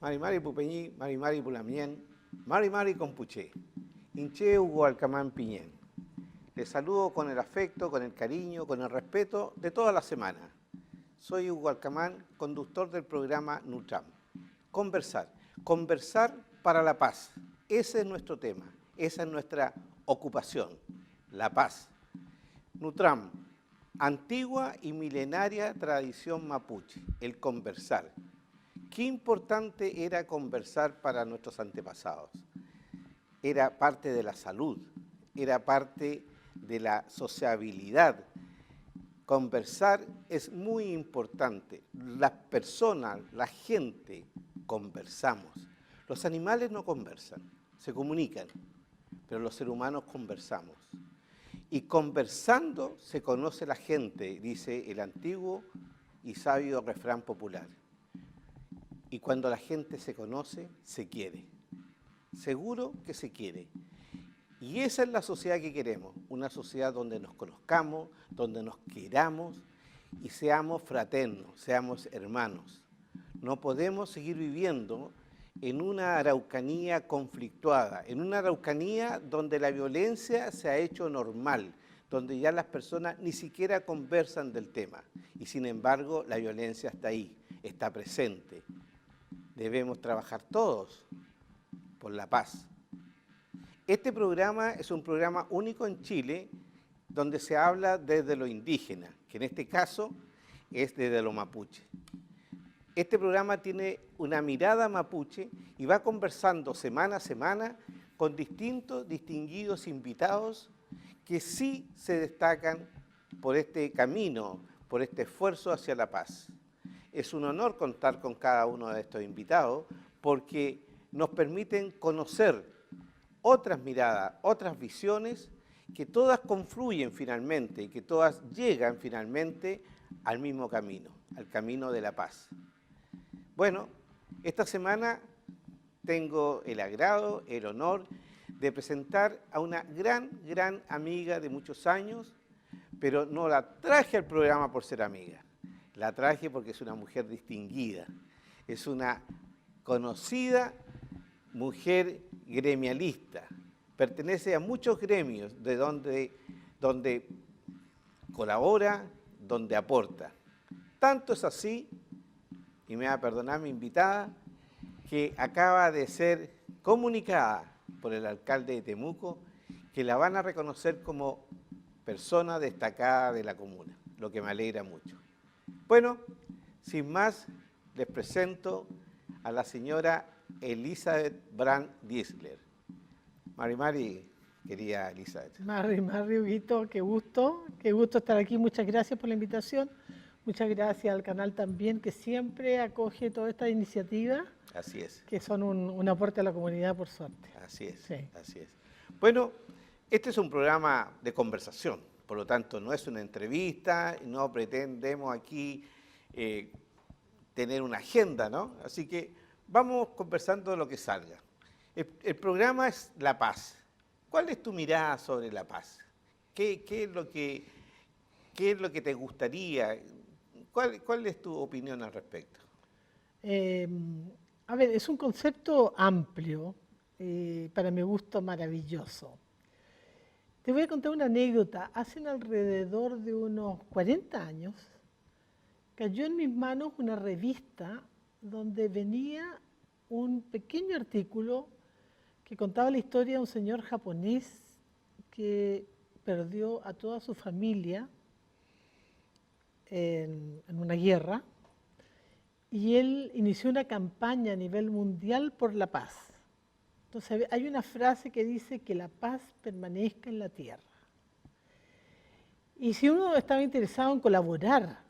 Mari Mari Pupeñí, Mari Mari Pulamien, Mari Mari Compuché, Inche Hugo Alcamán Piñén. Les saludo con el afecto, con el cariño, con el respeto de toda la semana. Soy Hugo Alcamán, conductor del programa Nutram. Conversar para la paz. Ese es nuestro tema, esa es nuestra ocupación, la paz. Nutram, antigua y milenaria tradición mapuche, el conversar. Qué importante era conversar para nuestros antepasados. Era parte de la salud, era parte de la sociabilidad. Conversar es muy importante. Las personas, la gente, conversamos. Los animales no conversan, se comunican, pero los seres humanos conversamos. Y conversando se conoce la gente, dice el antiguo y sabio refrán popular. Y cuando la gente se conoce, se quiere. Seguro que se quiere. Y esa es la sociedad que queremos, una sociedad donde nos conozcamos, donde nos queramos y seamos fraternos, seamos hermanos. No podemos seguir viviendo en una Araucanía conflictuada, en una Araucanía donde la violencia se ha hecho normal, donde ya las personas ni siquiera conversan del tema. Y sin embargo, la violencia está ahí, está presente. Debemos trabajar todos por la paz. Este programa es un programa único en Chile donde se habla desde lo indígena, que en este caso es desde lo mapuche. Este programa tiene una mirada mapuche y va conversando semana a semana con distinguidos invitados que sí se destacan por este camino, por este esfuerzo hacia la paz. Es un honor contar con cada uno de estos invitados porque nos permiten conocer otras miradas, otras visiones que todas confluyen finalmente y que todas llegan finalmente al mismo camino, al camino de la paz. Bueno, esta semana tengo el agrado, el honor de presentar a una gran amiga de muchos años, pero no la traje al programa por ser amiga, la traje porque es una mujer distinguida, es una conocida mujer gremialista, pertenece a muchos gremios de donde colabora, donde aporta. Tanto es así, y me va a perdonar mi invitada, que acaba de ser comunicada por el alcalde de Temuco que la van a reconocer como persona destacada de la comuna, lo que me alegra mucho. Bueno, sin más, les presento a la señora Elizabeth Brand Diesler. Mari, querida Elizabeth. Mari, Huguito, qué gusto estar aquí. Muchas gracias por la invitación. Muchas gracias al canal también, que siempre acoge toda esta iniciativa. Así es. Que son un aporte a la comunidad, por suerte. Así es, sí. Así es. Bueno, este es un programa de conversación, por lo tanto no es una entrevista, no pretendemos aquí tener una agenda, ¿no? Así que vamos conversando de lo que salga. El programa es la paz. ¿Cuál es tu mirada sobre la paz? ¿Qué es lo que te gustaría? ¿Cuál es tu opinión al respecto? A ver, es un concepto amplio, para mi gusto maravilloso. Te voy a contar una anécdota. Hace alrededor de unos 40 años cayó en mis manos una revista donde venía un pequeño artículo que contaba la historia de un señor japonés que perdió a toda su familia en una guerra, y él inició una campaña a nivel mundial por la paz. Entonces hay una frase que dice que la paz permanezca en la tierra. Y si uno estaba interesado en colaborar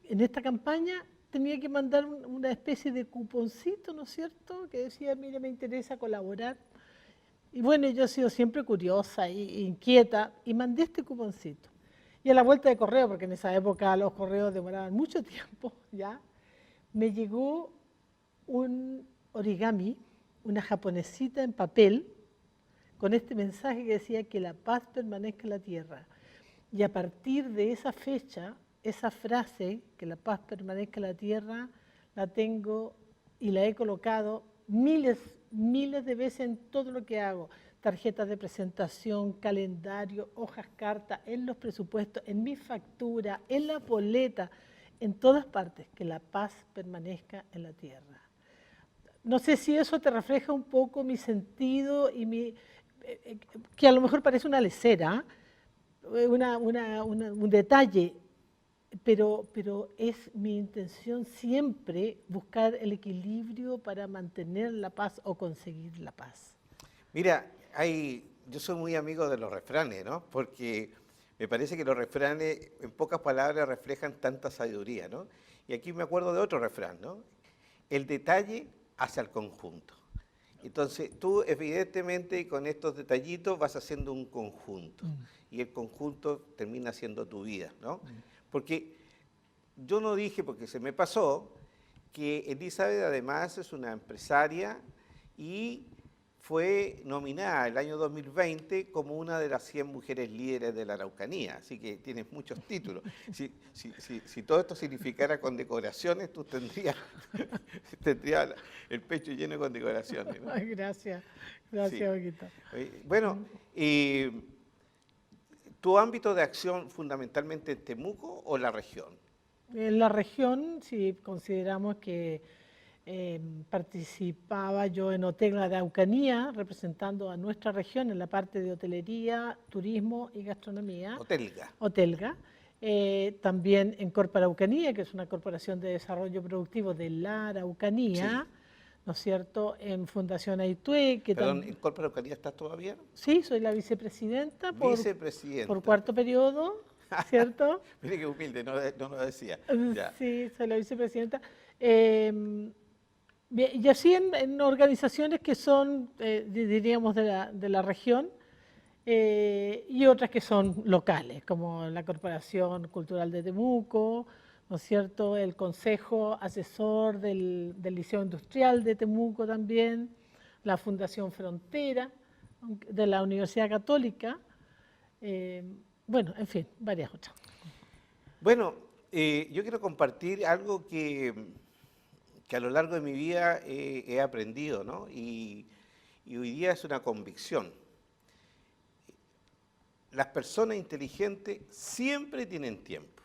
en esta campaña, tenía que mandar una especie de cuponcito, ¿no es cierto?, que decía, mire, me interesa colaborar. Y bueno, yo he sido siempre curiosa e inquieta y mandé este cuponcito. Y a la vuelta de correo, porque en esa época los correos demoraban mucho tiempo, ¿ya?, me llegó un origami, una japonesita en papel, con este mensaje que decía que la paz permanezca en la tierra. Y a partir de esa fecha, esa frase, que la paz permanezca en la tierra, la tengo y la he colocado miles de veces en todo lo que hago. Tarjetas de presentación, calendario, hojas, cartas, en los presupuestos, en mi factura, en la boleta, en todas partes, que la paz permanezca en la tierra. No sé si eso te refleja un poco mi sentido y que a lo mejor parece una lecera, un detalle, pero es mi intención siempre buscar el equilibrio para mantener la paz o conseguir la paz. Mira, yo soy muy amigo de los refranes, ¿no? Porque me parece que los refranes, en pocas palabras, reflejan tanta sabiduría, ¿no? Y aquí me acuerdo de otro refrán, ¿no? El detalle hace al conjunto. Entonces, tú evidentemente con estos detallitos vas haciendo un conjunto y el conjunto termina siendo tu vida, ¿no? Porque yo no dije, porque se me pasó, que Elizabeth además es una empresaria y fue nominada el año 2020 como una de las 100 mujeres líderes de la Araucanía, así que tienes muchos títulos. Si todo esto significara condecoraciones, tú tendrías el pecho lleno de condecoraciones, ¿no? Ay, gracias, Sí. Oquito. Bueno, ¿tu ámbito de acción fundamentalmente en Temuco o la región? En la región, si consideramos que participaba yo en Hotel Araucanía, representando a nuestra región en la parte de hotelería, turismo y gastronomía. Hotelga. Hotelga. También en Corpa Araucanía, que es una corporación de desarrollo productivo de la Araucanía, Sí. ¿no es cierto? En Fundación Aitue, que Perdón, ¿en Corpa Araucanía estás todavía? Sí, soy la vicepresidenta Vicepresidenta. por cuarto periodo, ¿cierto? Mire qué humilde, no lo decía. Ya. Sí, soy la vicepresidenta. Y así en organizaciones que son, diríamos, de la región y otras que son locales, como la Corporación Cultural de Temuco, ¿no es cierto? El Consejo Asesor del Liceo Industrial de Temuco también, la Fundación Frontera de la Universidad Católica, bueno, en fin, varias otras. Bueno, yo quiero compartir algo que a lo largo de mi vida he aprendido, ¿no? Y hoy día es una convicción. Las personas inteligentes siempre tienen tiempo,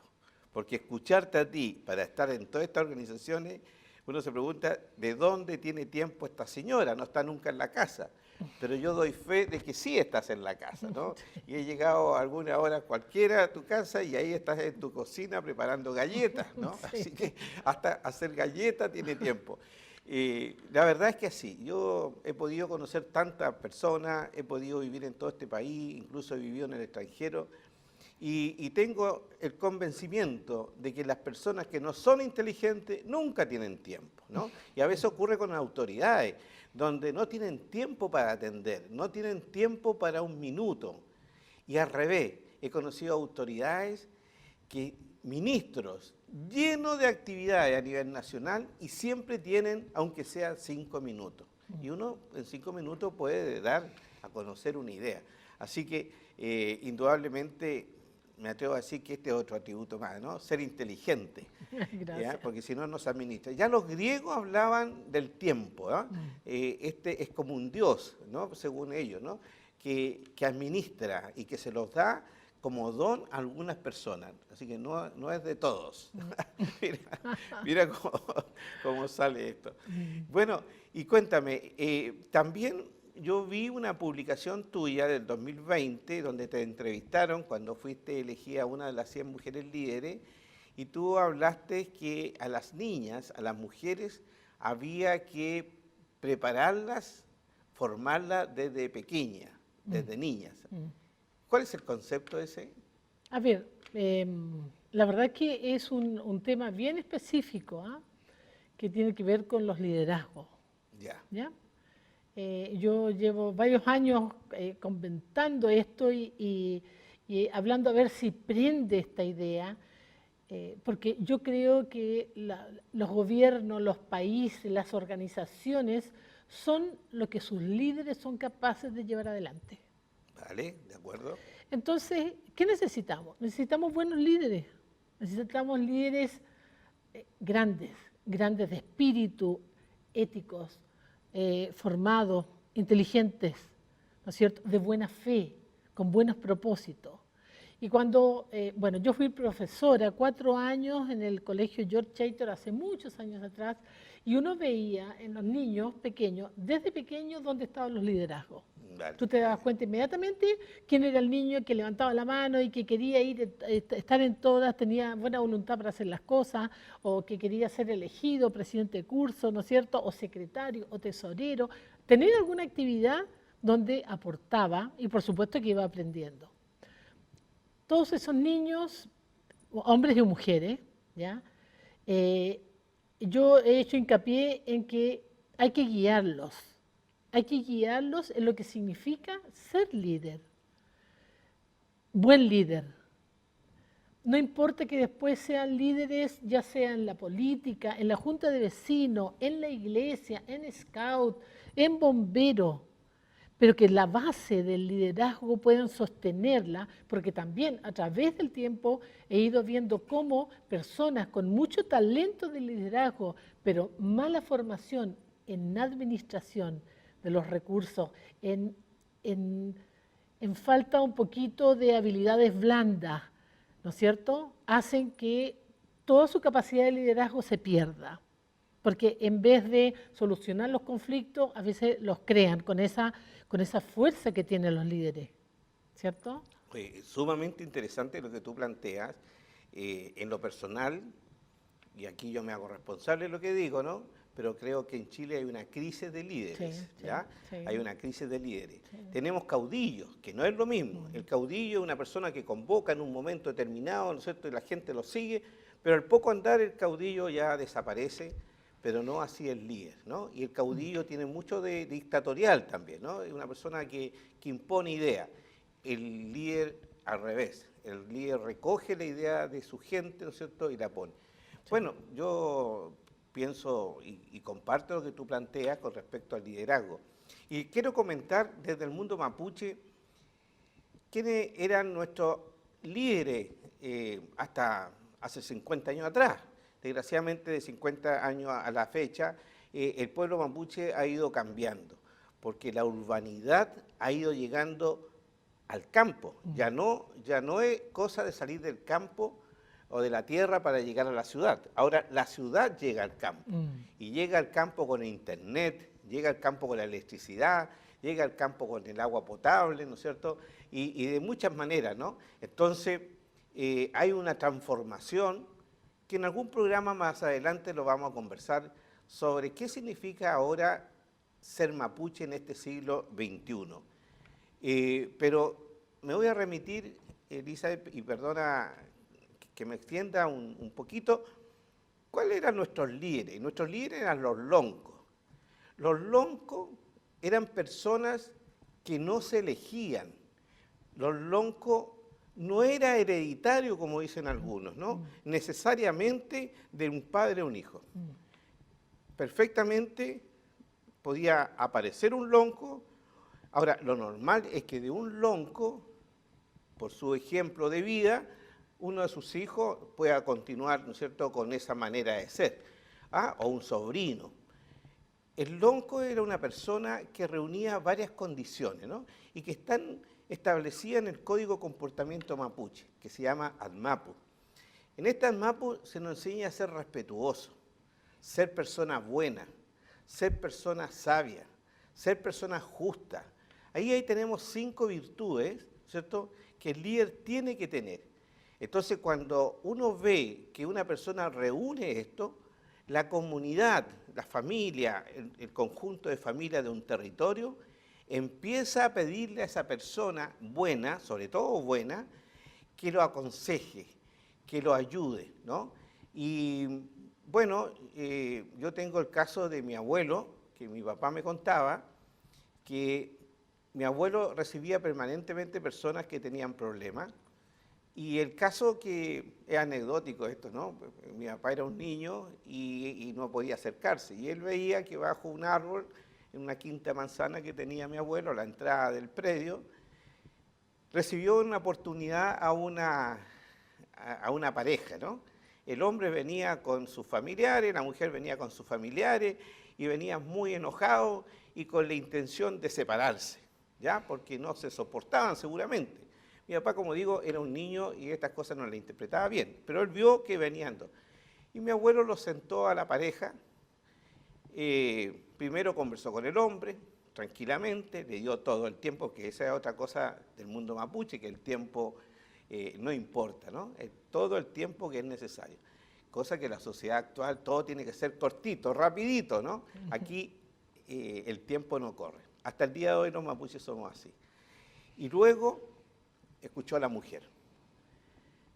porque escucharte a ti para estar en todas estas organizaciones, uno se pregunta, ¿de dónde tiene tiempo esta señora? No está nunca en la casa. Pero yo doy fe de que sí estás en la casa, ¿no? Y he llegado a alguna hora cualquiera a tu casa y ahí estás en tu cocina preparando galletas, ¿no? Sí. Así que hasta hacer galletas tiene tiempo. La verdad es que así, yo he podido conocer tantas personas, he podido vivir en todo este país, incluso he vivido en el extranjero, y tengo el convencimiento de que las personas que no son inteligentes nunca tienen tiempo, ¿no? Y a veces ocurre con las autoridades, donde no tienen tiempo para atender, no tienen tiempo para un minuto. Y al revés, he conocido autoridades, ministros, llenos de actividades a nivel nacional y siempre tienen, aunque sea 5 minutos. Y uno en 5 minutos puede dar a conocer una idea. Así que, indudablemente, me atrevo a decir que este es otro atributo más, ¿no? Ser inteligente. Gracias. ¿Ya? Porque si no, no se administra. Ya los griegos hablaban del tiempo, ¿no? Este es como un dios, ¿no? Según ellos, ¿no? Que administra y que se los da como don a algunas personas. Así que no es de todos. Mira cómo sale esto. Bueno, y cuéntame, también yo vi una publicación tuya del 2020 donde te entrevistaron cuando fuiste elegida una de las 100 mujeres líderes y tú hablaste que a las niñas, a las mujeres, había que prepararlas, formarlas desde pequeñas, desde niñas. ¿Cuál es el concepto ese? A ver, la verdad que es un tema bien específico, ¿ah? Que tiene que ver con los liderazgos. ¿Ya? Yo llevo varios años comentando esto y hablando a ver si prende esta idea, porque yo creo que los gobiernos, los países, las organizaciones son lo que sus líderes son capaces de llevar adelante. Vale, de acuerdo. Entonces, ¿qué necesitamos? Necesitamos buenos líderes, necesitamos líderes grandes de espíritu, éticos, formados, inteligentes, ¿no es cierto?, de buena fe, con buenos propósitos. Y cuando, bueno, yo fui profesora 4 años en el colegio George Chater hace muchos años atrás, y uno veía en los niños pequeños, desde pequeños, dónde estaban los liderazgos. Vale. Tú te dabas cuenta inmediatamente quién era el niño que levantaba la mano y que quería ir, estar en todas, tenía buena voluntad para hacer las cosas, o que quería ser elegido presidente de curso, ¿no es cierto?, o secretario, o tesorero, tener alguna actividad donde aportaba y por supuesto que iba aprendiendo. Todos esos niños, hombres y mujeres, ¿ya? Yo he hecho hincapié en que hay que guiarlos en lo que significa ser líder, buen líder. No importa que después sean líderes, ya sea en la política, en la junta de vecinos, en la iglesia, en scout, en bombero, pero que la base del liderazgo puedan sostenerla, porque también a través del tiempo he ido viendo cómo personas con mucho talento de liderazgo, pero mala formación en administración de los recursos, en falta un poquito de habilidades blandas, ¿no es cierto?, hacen que toda su capacidad de liderazgo se pierda. Porque en vez de solucionar los conflictos, a veces los crean con esa fuerza que tienen los líderes, ¿cierto? Sumamente interesante lo que tú planteas. En lo personal, y aquí yo me hago responsable de lo que digo, ¿no? Pero creo que en Chile hay una crisis de líderes, ¿ya? Sí. Hay una crisis de líderes. Sí. Tenemos caudillos, que no es lo mismo. El caudillo es una persona que convoca en un momento determinado, ¿no es cierto?, y la gente lo sigue, pero al poco andar el caudillo ya desaparece, pero no así el líder, ¿no? Y el caudillo tiene mucho de dictatorial también, ¿no? Es una persona que impone ideas. El líder al revés, el líder recoge la idea de su gente, ¿no es cierto?, y la pone. Sí. Bueno, yo pienso y comparto lo que tú planteas con respecto al liderazgo. Y quiero comentar desde el mundo mapuche quiénes eran nuestros líderes hasta hace 50 años atrás. Desgraciadamente, de 50 años a la fecha, el pueblo mapuche ha ido cambiando, porque la urbanidad ha ido llegando al campo. Ya no es cosa de salir del campo o de la tierra para llegar a la ciudad. Ahora la ciudad llega al campo, y llega al campo con el internet, llega al campo con la electricidad, llega al campo con el agua potable, ¿no es cierto?, y de muchas maneras, ¿no? Entonces, hay una transformación que en algún programa más adelante lo vamos a conversar sobre qué significa ahora ser mapuche en este siglo XXI. Pero me voy a remitir, Elizabeth, y perdona que me extienda un poquito, ¿cuáles eran nuestros líderes? Nuestros líderes eran los loncos. Los loncos eran personas que no se elegían. Los loncos no era hereditario, como dicen algunos, ¿no? Necesariamente de un padre a un hijo. Perfectamente podía aparecer un lonco. Ahora, lo normal es que de un lonco, por su ejemplo de vida, uno de sus hijos pueda continuar, ¿no es cierto?, con esa manera de ser, o un sobrino. El lonco era una persona que reunía varias condiciones, ¿no?, y que están establecidas en el Código de Comportamiento Mapuche, que se llama ADMAPU. En este ADMAPU se nos enseña a ser respetuoso, ser persona buena, ser persona sabia, ser persona justa. Ahí tenemos 5 virtudes, ¿cierto?, que el líder tiene que tener. Entonces, cuando uno ve que una persona reúne esto, la comunidad, la familia, el conjunto de familias de un territorio, empieza a pedirle a esa persona buena, sobre todo buena, que lo aconseje, que lo ayude, ¿no? Y bueno, yo tengo el caso de mi abuelo, que mi papá me contaba, que mi abuelo recibía permanentemente personas que tenían problemas. Y el caso que es anecdótico esto, ¿no? Mi papá era un niño y no podía acercarse. Y él veía que bajo un árbol, en una quinta manzana que tenía mi abuelo, a la entrada del predio, recibió una oportunidad a una pareja, ¿no? El hombre venía con sus familiares, la mujer venía con sus familiares, y venían muy enojados y con la intención de separarse, ¿ya? Porque no se soportaban seguramente. Mi papá, como digo, era un niño y estas cosas no las interpretaba bien, pero él vio que venían dos. Y mi abuelo los sentó a la pareja, primero conversó con el hombre, tranquilamente, le dio todo el tiempo, que esa es otra cosa del mundo mapuche, que el tiempo no importa, ¿no? Todo el tiempo que es necesario. Cosa que en la sociedad actual todo tiene que ser cortito, rapidito, ¿no? Aquí el tiempo no corre. Hasta el día de hoy los mapuches somos así. Y luego escuchó a la mujer.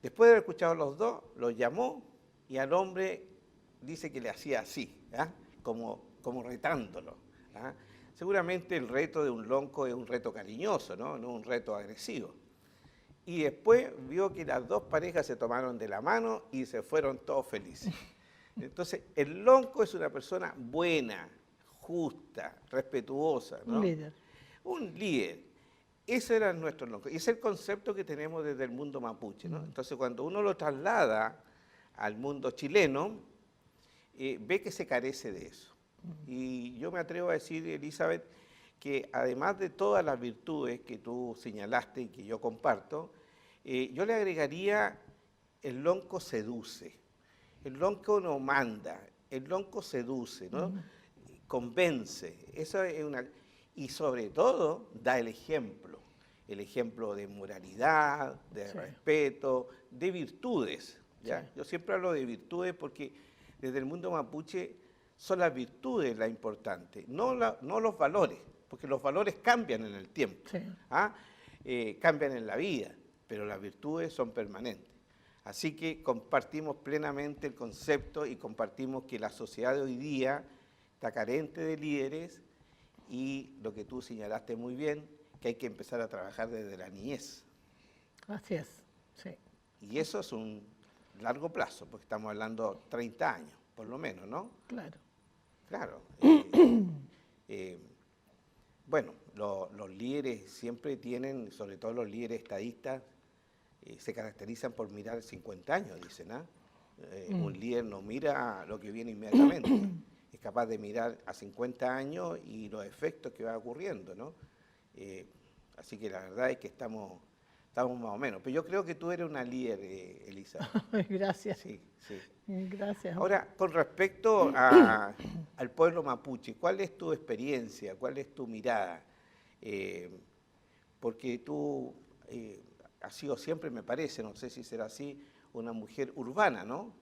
Después de haber escuchado a los dos, los llamó y al hombre dice que le hacía así, ¿ah? Como retándolo. ¿Ah? Seguramente el reto de un lonco es un reto cariñoso, ¿no? No un reto agresivo. Y después vio que las dos parejas se tomaron de la mano y se fueron todos felices. Entonces, el lonco es una persona buena, justa, respetuosa, ¿no? Un líder. Un líder. Ese era nuestro lonco. Y es el concepto que tenemos desde el mundo mapuche, ¿no? Entonces, cuando uno lo traslada al mundo chileno, ve que se carece de eso. Y yo me atrevo a decir, Elizabeth, que además de todas las virtudes que tú señalaste y que yo comparto, yo le agregaría el lonco seduce, el lonco no manda, el lonco seduce, ¿no? Convence, eso es una... Y sobre todo da el ejemplo de moralidad, de respeto, de virtudes, ¿ya? Sí. Yo siempre hablo de virtudes porque desde el mundo mapuche son las virtudes las importantes, no los valores, porque los valores cambian en el tiempo, sí. ¿Ah? Cambian en la vida, pero las virtudes son permanentes. Así que compartimos plenamente el concepto y compartimos que la sociedad de hoy día está carente de líderes y lo que tú señalaste muy bien, que hay que empezar a trabajar desde la niñez. Así es, sí. Y eso es un largo plazo, porque estamos hablando 30 años, por lo menos, ¿no? Claro. Claro. Bueno, los líderes siempre tienen, sobre todo los líderes estadistas, se caracterizan por mirar 50 años, dicen, ¿ah? Un líder no mira lo que viene inmediatamente, es capaz de mirar a 50 años y los efectos que va ocurriendo, ¿no? Así que la verdad es que estamos más o menos. Pero yo creo que tú eres una líder, Elisa. Gracias. Sí, sí. Gracias. Ahora, con respecto al pueblo mapuche, ¿cuál es tu experiencia? ¿Cuál es tu mirada? Porque tú has sido siempre, me parece, no sé si será así, una mujer urbana, ¿no?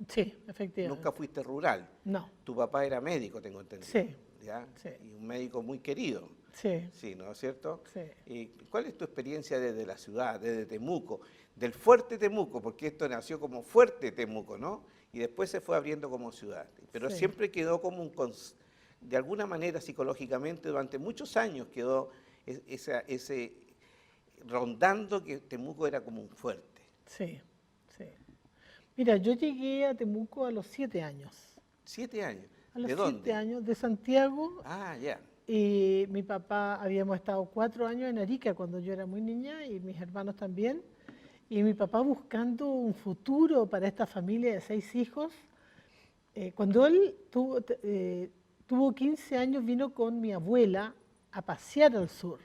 Sí, efectivamente. Nunca fuiste rural. No. Tu papá era médico, tengo entendido. Sí. ¿Ya? Sí. Y un médico muy querido. Sí. Sí, ¿no es cierto? Sí. ¿Cuál es tu experiencia desde la ciudad, desde Temuco? Del Fuerte Temuco, porque esto nació como Fuerte Temuco, ¿no? Y después se fue abriendo como ciudad. Pero siempre quedó como de alguna manera psicológicamente, durante muchos años quedó ese rondando que Temuco era como un fuerte. Sí, sí. Mira, yo llegué a Temuco a los 7 años. 7 años. A los ¿De dónde? 7 años, de Santiago. Ah, ya. Y mi papá, habíamos estado 4 años en Arica cuando yo era muy niña y mis hermanos también. Y mi papá buscando un futuro para esta familia de 6 hijos. Cuando él tuvo 15 años, vino con mi abuela a pasear al sur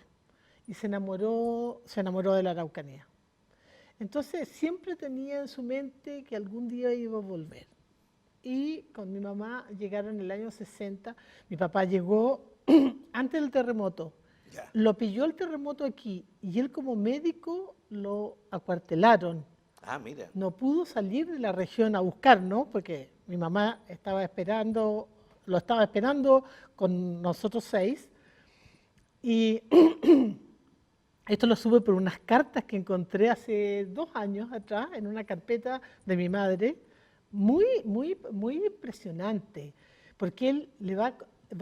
y se enamoró de la Araucanía. Entonces siempre tenía en su mente que algún día iba a volver. Y con mi mamá llegaron en el año 60, mi papá llegó antes del terremoto, lo pilló el terremoto aquí y él como médico lo acuartelaron. Ah, mira. No pudo salir de la región a buscar, ¿no? Porque mi mamá lo estaba esperando con nosotros 6. Y esto lo supe por unas cartas que encontré hace 2 años atrás en una carpeta de mi madre, muy impresionante, porque él le va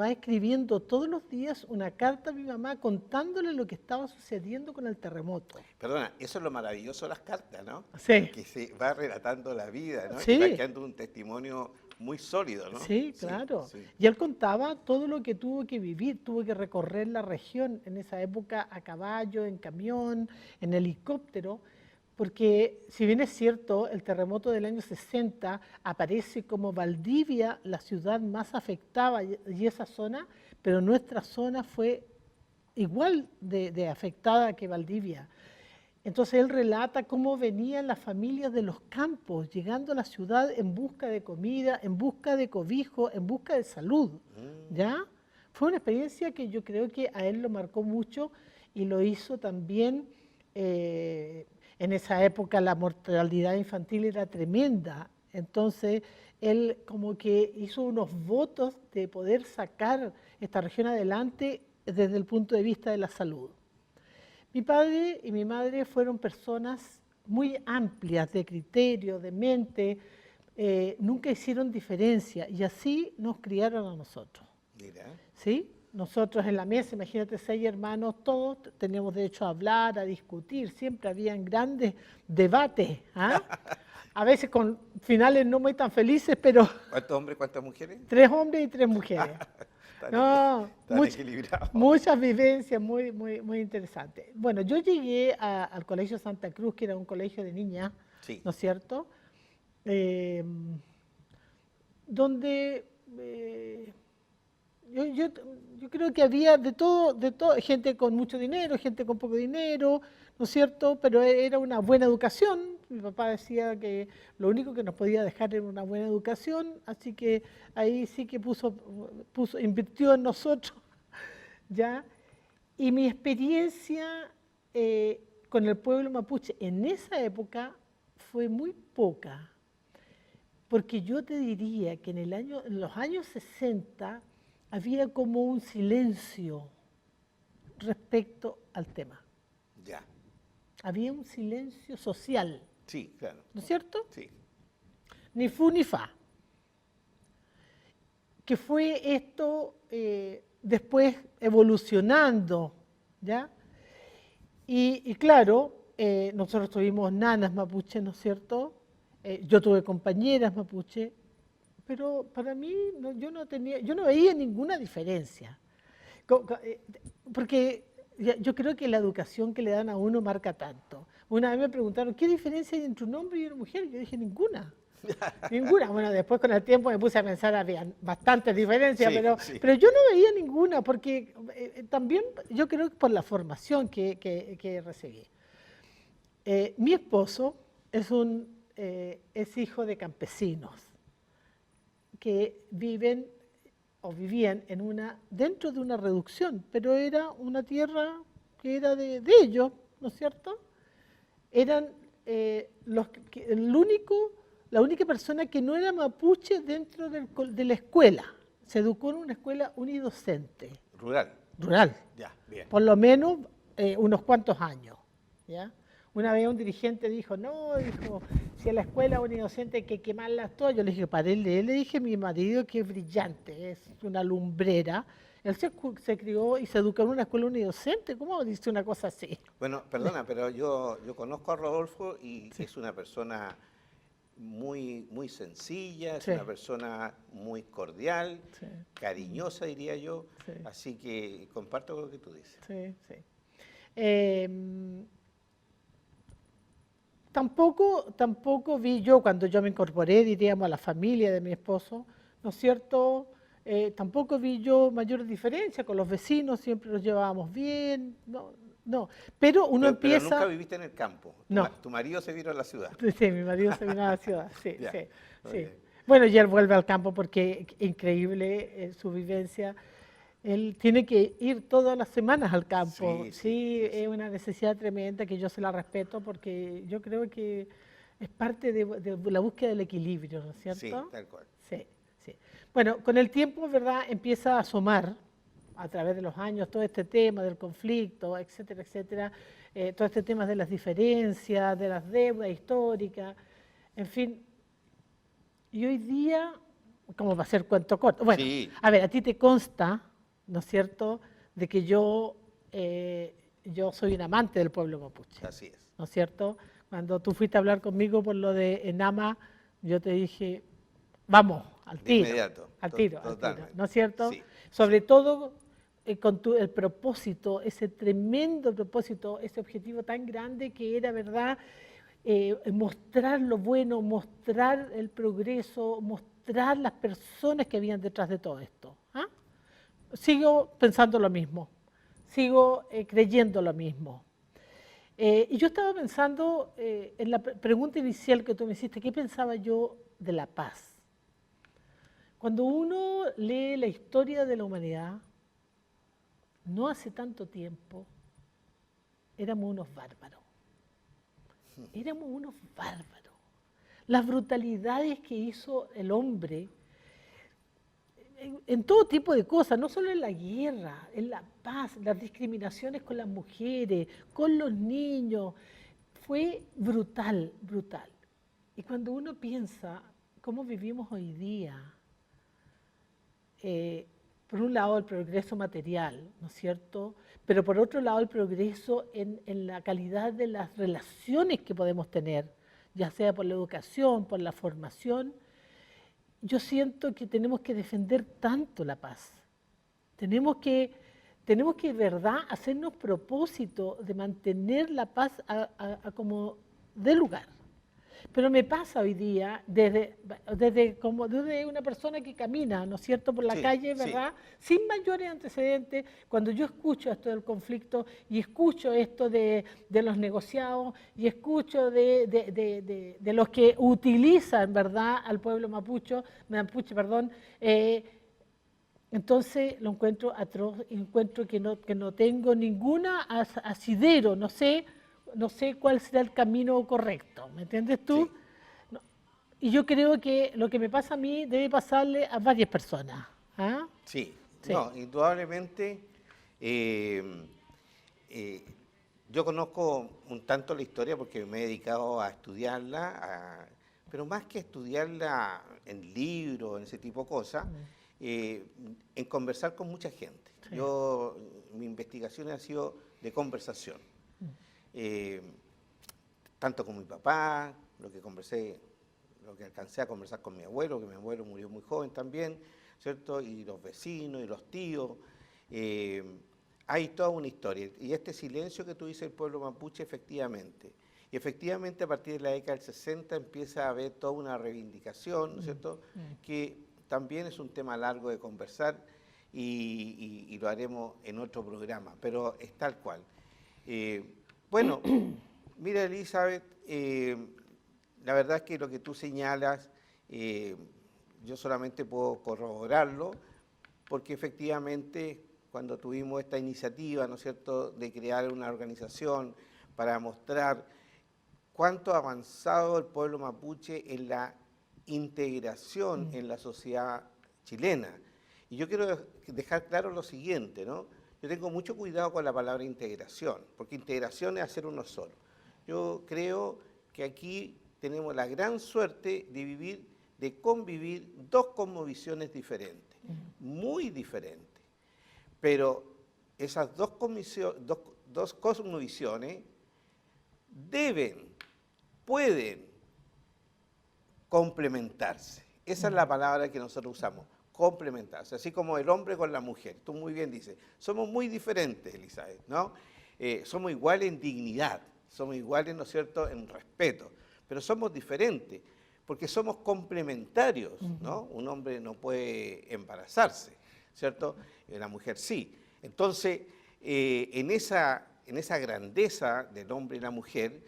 escribiendo todos los días una carta a mi mamá contándole lo que estaba sucediendo con el terremoto. Perdona, eso es lo maravilloso de las cartas, ¿no? Sí. Que se va relatando la vida, ¿no? Sí. Y va quedando un testimonio muy sólido, ¿no? Sí, claro. Sí. Y él contaba todo lo que tuvo que vivir, tuvo que recorrer la región en esa época a caballo, en camión, en helicóptero, porque si bien es cierto, el terremoto del año 60 aparece como Valdivia, la ciudad más afectada y esa zona, pero nuestra zona fue igual de afectada que Valdivia. Entonces él relata cómo venían las familias de los campos llegando a la ciudad en busca de comida, en busca de cobijo, en busca de salud, ¿ya? Fue una experiencia que yo creo que a él lo marcó mucho y lo hizo también, en esa época la mortalidad infantil era tremenda, entonces él como que hizo unos votos de poder sacar esta región adelante desde el punto de vista de la salud. Mi padre y mi madre fueron personas muy amplias de criterio, de mente, nunca hicieron diferencia y así nos criaron a nosotros. Mira. ¿Sí? Nosotros en la mesa, imagínate, 6 hermanos, todos teníamos derecho a hablar, a discutir, siempre habían grandes debates, ¿ah? A veces con finales no muy tan felices, pero ¿Cuántos hombres, cuántas mujeres? 3 hombres y 3 mujeres. No, Equilibrados. muchas vivencias muy, muy, muy interesantes. Bueno, yo llegué al Colegio Santa Cruz, que era un colegio de niñas, Sí. ¿no es cierto? Donde yo creo que había de todo, gente con mucho dinero, gente con poco dinero, ¿no es cierto? Pero era una buena educación. Mi papá decía que lo único que nos podía dejar era una buena educación, así que ahí sí que invirtió en nosotros, ¿ya? Y mi experiencia con el pueblo mapuche en esa época fue muy poca, porque yo te diría que en los años 60 había como un silencio respecto al tema. Ya. Había un silencio social, Sí, claro. ¿no es cierto? Sí. Ni fu ni fa. Que fue esto después evolucionando, ¿ya? Y claro, nosotros tuvimos nanas mapuche, ¿no es cierto? Yo tuve compañeras mapuche, pero para mí yo no veía ninguna diferencia. Porque yo creo que la educación que le dan a uno marca tanto. Una vez me preguntaron, ¿qué diferencia hay entre un hombre y una mujer? Yo dije, ninguna. Ninguna. Bueno, después con el tiempo me puse a pensar, había bastantes diferencias, Sí. pero yo no veía ninguna, porque también yo creo que por la formación que recibí. Mi esposo es hijo de campesinos que vivían dentro de una reducción, pero era una tierra que era de ellos, ¿no es cierto? Eran la única persona que no era mapuche dentro de la escuela. Se educó en una escuela unidocente. Rural. Ya, bien. Por lo menos unos cuantos años, ¿ya? Una vez un dirigente dijo, si a la escuela unidocente hay que quemarlas todas. Yo le dije, para él, le dije, mi marido que es brillante, es una lumbrera. Él se crió y se educó en una escuela unidocente. ¿Cómo dice una cosa así? Bueno, perdona, pero yo conozco a Rodolfo y Sí. es una persona muy, muy sencilla, es Sí. una persona muy cordial, Sí. cariñosa, diría yo. Sí. Así que comparto lo que tú dices. Sí, sí. Tampoco vi yo, cuando yo me incorporé, diríamos, a la familia de mi esposo, ¿no es cierto? Tampoco vi yo mayor diferencia con los vecinos, siempre los llevábamos bien, no. Pero uno empieza... Pero nunca viviste en el campo. No. Tu marido se vino a la ciudad. Sí, mi marido se vino a la ciudad, sí, Ya, sí, muy sí. bien. Bueno, y él vuelve al campo porque increíble su vivencia. Él tiene que ir todas las semanas al campo. Sí, es una necesidad tremenda que yo se la respeto porque yo creo que es parte de la búsqueda del equilibrio, ¿no es cierto? Sí, tal cual. Sí, sí. Bueno, con el tiempo, ¿verdad?, empieza a asomar a través de los años todo este tema del conflicto, etcétera, etcétera, todo este tema de las diferencias, de las deudas históricas, en fin. Y hoy día, como va a ser cuento corto, bueno, Sí. a ver, a ti te consta, ¿no es cierto?, de que yo soy un amante del pueblo mapuche, Así es. ¿no es cierto? Cuando tú fuiste a hablar conmigo por lo de Enama, yo te dije, vamos, al De tiro, inmediato, al tiro, totalmente. ¿no es cierto? Sí. Sobre todo con el propósito, ese tremendo propósito, ese objetivo tan grande que era, ¿verdad?, mostrar lo bueno, mostrar el progreso, mostrar las personas que habían detrás de todo esto. ¿Ah? Sigo pensando lo mismo, sigo creyendo lo mismo. Y yo estaba pensando en la pregunta inicial que tú me hiciste, ¿qué pensaba yo de la paz? Cuando uno lee la historia de la humanidad, no hace tanto tiempo, éramos unos bárbaros. Éramos unos bárbaros. Las brutalidades que hizo el hombre en todo tipo de cosas, no solo en la guerra, en la paz, las discriminaciones con las mujeres, con los niños, fue brutal, brutal. Y cuando uno piensa cómo vivimos hoy día, por un lado el progreso material, ¿no es cierto? Pero por otro lado el progreso en la calidad de las relaciones que podemos tener, ya sea por la educación, por la formación. Yo siento que tenemos que defender tanto la paz. Tenemos que, de verdad, hacernos propósito de mantener la paz a como dé lugar. Pero me pasa hoy día, desde una persona que camina, ¿no es cierto?, por la calle, ¿verdad?, sin mayores antecedentes, cuando yo escucho esto del conflicto y escucho esto de los negociados y escucho de los que utilizan, ¿verdad?, al pueblo mapuche, entonces lo encuentro atroz, encuentro que no tengo ninguna asidero, no sé cuál será el camino correcto, ¿me entiendes tú? Sí. No. Y yo creo que lo que me pasa a mí debe pasarle a varias personas. ¿Ah? Sí, Sí. no, indudablemente. eh, eh, yo conozco un tanto la historia porque me he dedicado a estudiarla, pero más que estudiarla en libros, en ese tipo de cosas, en conversar con mucha gente. Sí. Mi investigación ha sido de conversación. Eh, tanto con mi papá, lo que alcancé a conversar con mi abuelo, que mi abuelo murió muy joven también, ¿cierto? Y los vecinos y los tíos. Hay toda una historia. Y este silencio que tú dices, el pueblo mapuche, efectivamente. Y efectivamente a partir de la década del 60 empieza a haber toda una reivindicación, ¿no es cierto? Que también es un tema largo de conversar y lo haremos en otro programa, pero es tal cual. Bueno, mira, Elizabeth, la verdad es que lo que tú señalas, yo solamente puedo corroborarlo, porque efectivamente cuando tuvimos esta iniciativa, ¿no es cierto?, de crear una organización para mostrar cuánto ha avanzado el pueblo mapuche en la integración en la sociedad chilena. Y yo quiero dejar claro lo siguiente, ¿no? Yo tengo mucho cuidado con la palabra integración, porque integración es hacer uno solo. Yo creo que aquí tenemos la gran suerte de convivir dos cosmovisiones diferentes, muy diferentes. Pero esas dos cosmovisiones pueden complementarse. Esa es la palabra que nosotros usamos, complementarse. Así como el hombre con la mujer. Tú muy bien dices, somos muy diferentes, Elizabeth, ¿no? Somos iguales en dignidad, somos iguales, ¿no es cierto?, en respeto, pero somos diferentes porque somos complementarios, ¿no? Un hombre no puede embarazarse, ¿cierto? La mujer sí. Entonces, en esa grandeza del hombre y la mujer,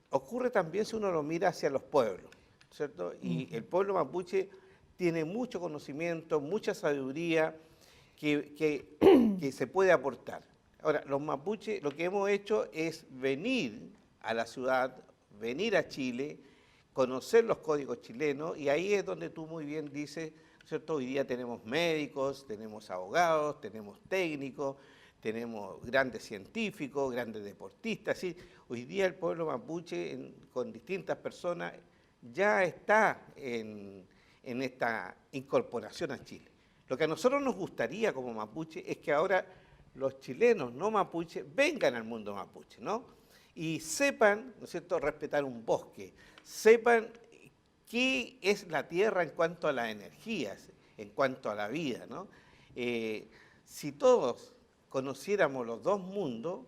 ocurre también si uno lo mira hacia los pueblos, ¿cierto? Y el pueblo mapuche tiene mucho conocimiento, mucha sabiduría que se puede aportar. Ahora, los mapuches lo que hemos hecho es venir a la ciudad, venir a Chile, conocer los códigos chilenos, y ahí es donde tú muy bien dices, ¿cierto? Hoy día tenemos médicos, tenemos abogados, tenemos técnicos, tenemos grandes científicos, grandes deportistas. ¿Sí? Hoy día el pueblo mapuche, con distintas personas, ya está en esta incorporación a Chile. Lo que a nosotros nos gustaría como mapuche es que ahora los chilenos no mapuche vengan al mundo mapuche, ¿no? Y sepan, ¿no es cierto?, respetar un bosque, sepan qué es la tierra en cuanto a las energías, en cuanto a la vida, ¿no? Si todos conociéramos los dos mundos,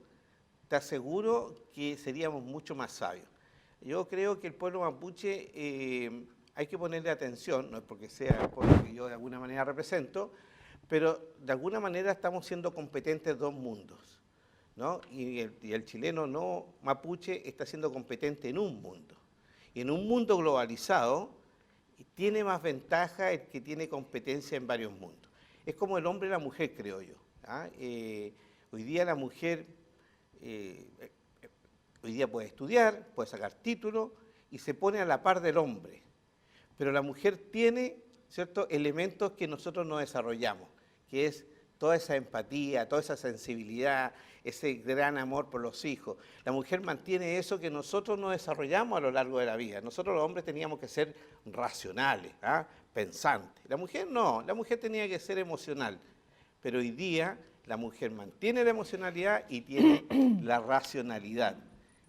te aseguro que seríamos mucho más sabios. yo creo que el pueblo mapuche hay que ponerle atención, no es porque sea el pueblo que yo de alguna manera represento, pero de alguna manera estamos siendo competentes dos mundos, ¿no? Y el chileno no mapuche está siendo competente en un mundo. Y en un mundo globalizado tiene más ventaja el que tiene competencia en varios mundos. Es como el hombre y la mujer, creo yo. ¿Ah? Hoy día la mujer hoy día puede estudiar, puede sacar título y se pone a la par del hombre. Pero la mujer tiene ciertos elementos que nosotros no desarrollamos, que es toda esa empatía, toda esa sensibilidad, ese gran amor por los hijos. La mujer mantiene eso que nosotros no desarrollamos a lo largo de la vida. Nosotros los hombres teníamos que ser racionales, ¿ah? Pensantes. La mujer no, la mujer tenía que ser emocional. Pero hoy día la mujer mantiene la emocionalidad y tiene la racionalidad.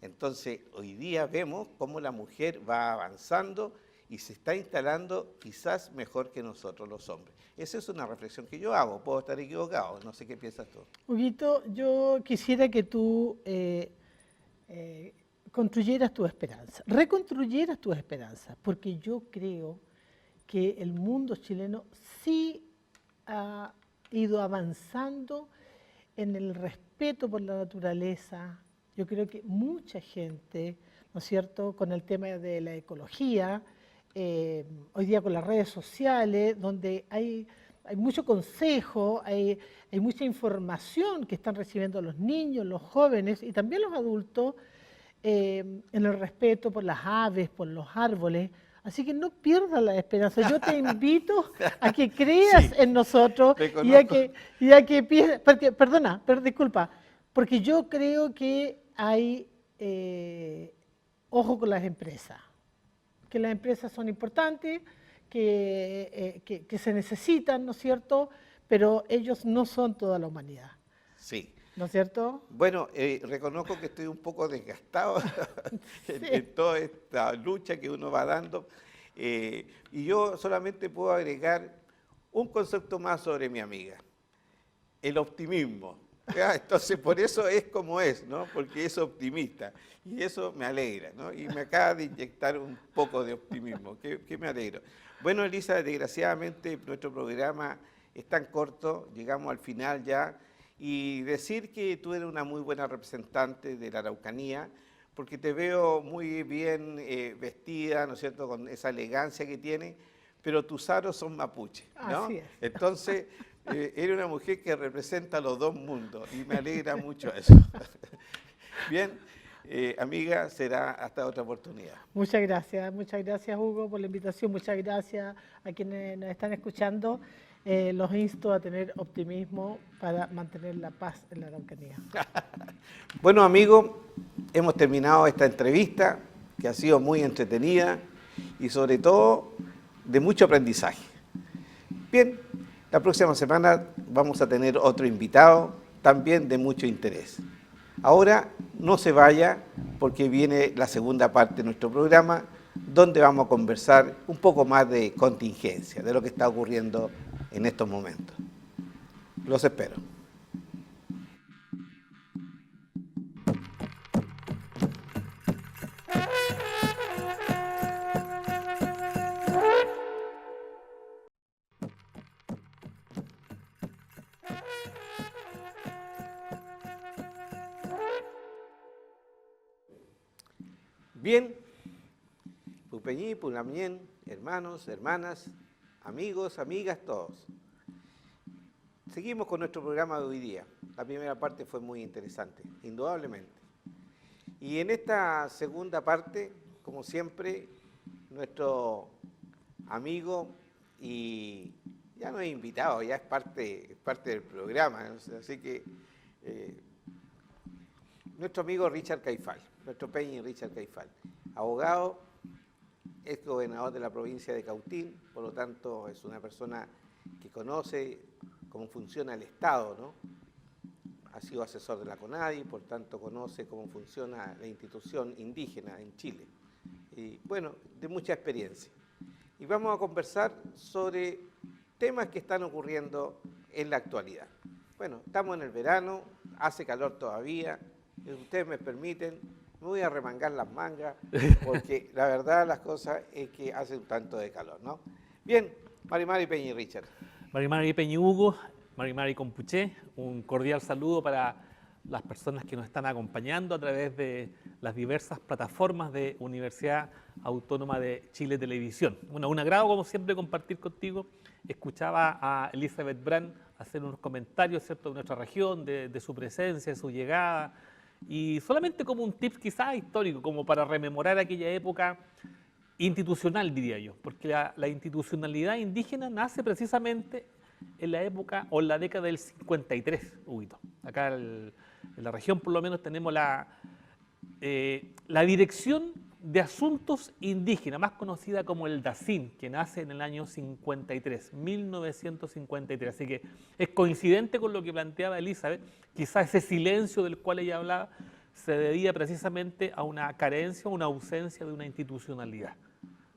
Entonces, hoy día vemos cómo la mujer va avanzando y se está instalando quizás mejor que nosotros los hombres. Esa es una reflexión que yo hago, puedo estar equivocado, no sé qué piensas tú. Huguito, yo quisiera que tú construyeras tu esperanza, reconstruyeras tu esperanza, porque yo creo que el mundo chileno sí ha ido avanzando en el respeto por la naturaleza. Yo creo que mucha gente, ¿no es cierto?, con el tema de la ecología, hoy día con las redes sociales, donde hay mucho consejo, hay mucha información que están recibiendo los niños, los jóvenes y también los adultos en el respeto por las aves, por los árboles. Así que no pierdas la esperanza. Yo te invito a que creas Sí, en nosotros y a que pienses, porque, perdona, disculpa, porque yo creo que hay ojo con las empresas, que las empresas son importantes, que se necesitan, ¿no es cierto? Pero ellos no son toda la humanidad, sí. ¿no es cierto? Bueno, reconozco que estoy un poco desgastado en toda esta lucha que uno va dando. Y yo solamente puedo agregar un concepto más sobre mi amiga, el optimismo. ¿Ya? Entonces, por eso es como es, ¿no? Porque es optimista. Y eso me alegra, ¿no? Y me acaba de inyectar un poco de optimismo, que me alegro. Bueno, Elisa, desgraciadamente nuestro programa es tan corto, llegamos al final ya, y decir que tú eres una muy buena representante de la Araucanía, porque te veo muy bien vestida, ¿no es cierto?, con esa elegancia que tiene, pero tus aros son mapuche, ¿no? Así es. Entonces, eres una mujer que representa los dos mundos y me alegra mucho eso. Bien, amiga, será hasta otra oportunidad. Muchas gracias Hugo por la invitación, muchas gracias a quienes nos están escuchando. Los insto a tener optimismo para mantener la paz en la Araucanía. Bueno, amigos, hemos terminado esta entrevista que ha sido muy entretenida y sobre todo de mucho aprendizaje. Bien, la próxima semana vamos a tener otro invitado también de mucho interés. Ahora no se vaya porque viene la segunda parte de nuestro programa donde vamos a conversar un poco más de contingencia, de lo que está ocurriendo en estos momentos. Los espero. Bien, Pupeñí, Pulamien, hermanos, hermanas, amigos, amigas, todos. Seguimos con nuestro programa de hoy día. La primera parte fue muy interesante, indudablemente. Y en esta segunda parte, como siempre, nuestro amigo y ya no es invitado, ya es parte del programa, ¿no? Así que nuestro amigo Richard Caifal, nuestro Peñi Richard Caifal, abogado, es gobernador de la provincia de Cautín, por lo tanto es una persona que conoce cómo funciona el Estado, ¿no? Ha sido asesor de la CONADI, por tanto conoce cómo funciona la institución indígena en Chile. Y bueno, de mucha experiencia. Y vamos a conversar sobre temas que están ocurriendo en la actualidad. Bueno, estamos en el verano, hace calor todavía, y ustedes me permiten, me voy a remangar las mangas, porque la verdad las cosas es que hace un tanto de calor, ¿no? Bien, Mari Peña y Richard. Mari Peña Hugo, Mari Compuché, un cordial saludo para las personas que nos están acompañando a través de las diversas plataformas de Universidad Autónoma de Chile Televisión. Bueno, un agrado como siempre compartir contigo. Escuchaba a Elizabeth Brand hacer unos comentarios, ¿cierto?, de nuestra región, de su presencia, de su llegada, y solamente como un tip quizás histórico, como para rememorar aquella época institucional, diría yo, porque la institucionalidad indígena nace precisamente en la época o en la década del 53, Huguito. Acá en la región por lo menos tenemos la Dirección de Asuntos Indígenas, más conocida como el DACIN, que nace en el año 53, 1953. Así que es coincidente con lo que planteaba Elizabeth, quizás ese silencio del cual ella hablaba se debía precisamente a una carencia o una ausencia de una institucionalidad.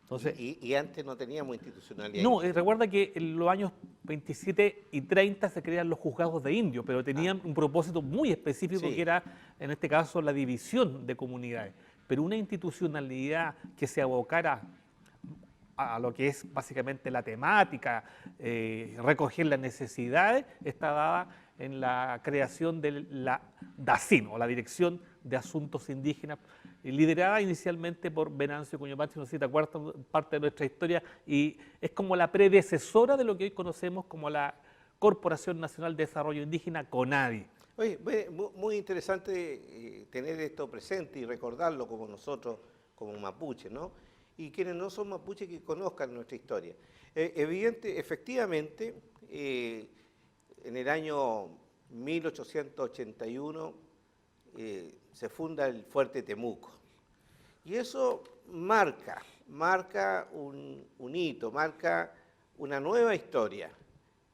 Entonces, Y antes no teníamos institucionalidad. no, recuerda que en los años 27 y 30 se crean los juzgados de indios, pero tenían un propósito muy específico, Sí. que era, en este caso, la división de comunidades. Pero una institucionalidad que se abocara a lo que es básicamente la temática, recoger las necesidades, está dada en la creación de la DACIN, o la Dirección de Asuntos Indígenas, liderada inicialmente por Venancio Cuñopachi, no sé si te acuerdas, parte de nuestra historia, y es como la predecesora de lo que hoy conocemos como la Corporación Nacional de Desarrollo Indígena, CONADI. Oye, muy interesante tener esto presente y recordarlo como nosotros, como mapuche, ¿no? Y quienes no son mapuche que conozcan nuestra historia. Efectivamente, en el año 1881 se funda el Fuerte Temuco. Y eso marca un hito, marca una nueva historia,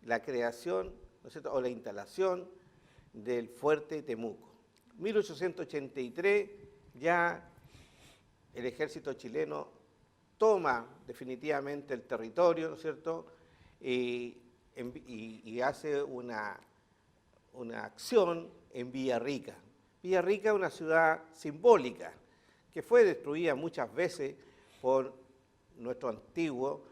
la creación, ¿no es cierto?, o la instalación del Fuerte Temuco. 1883 ya el ejército chileno toma definitivamente el territorio, ¿no es cierto?, y hace una acción en Villarrica. Villarrica es una ciudad simbólica que fue destruida muchas veces por nuestro antiguo,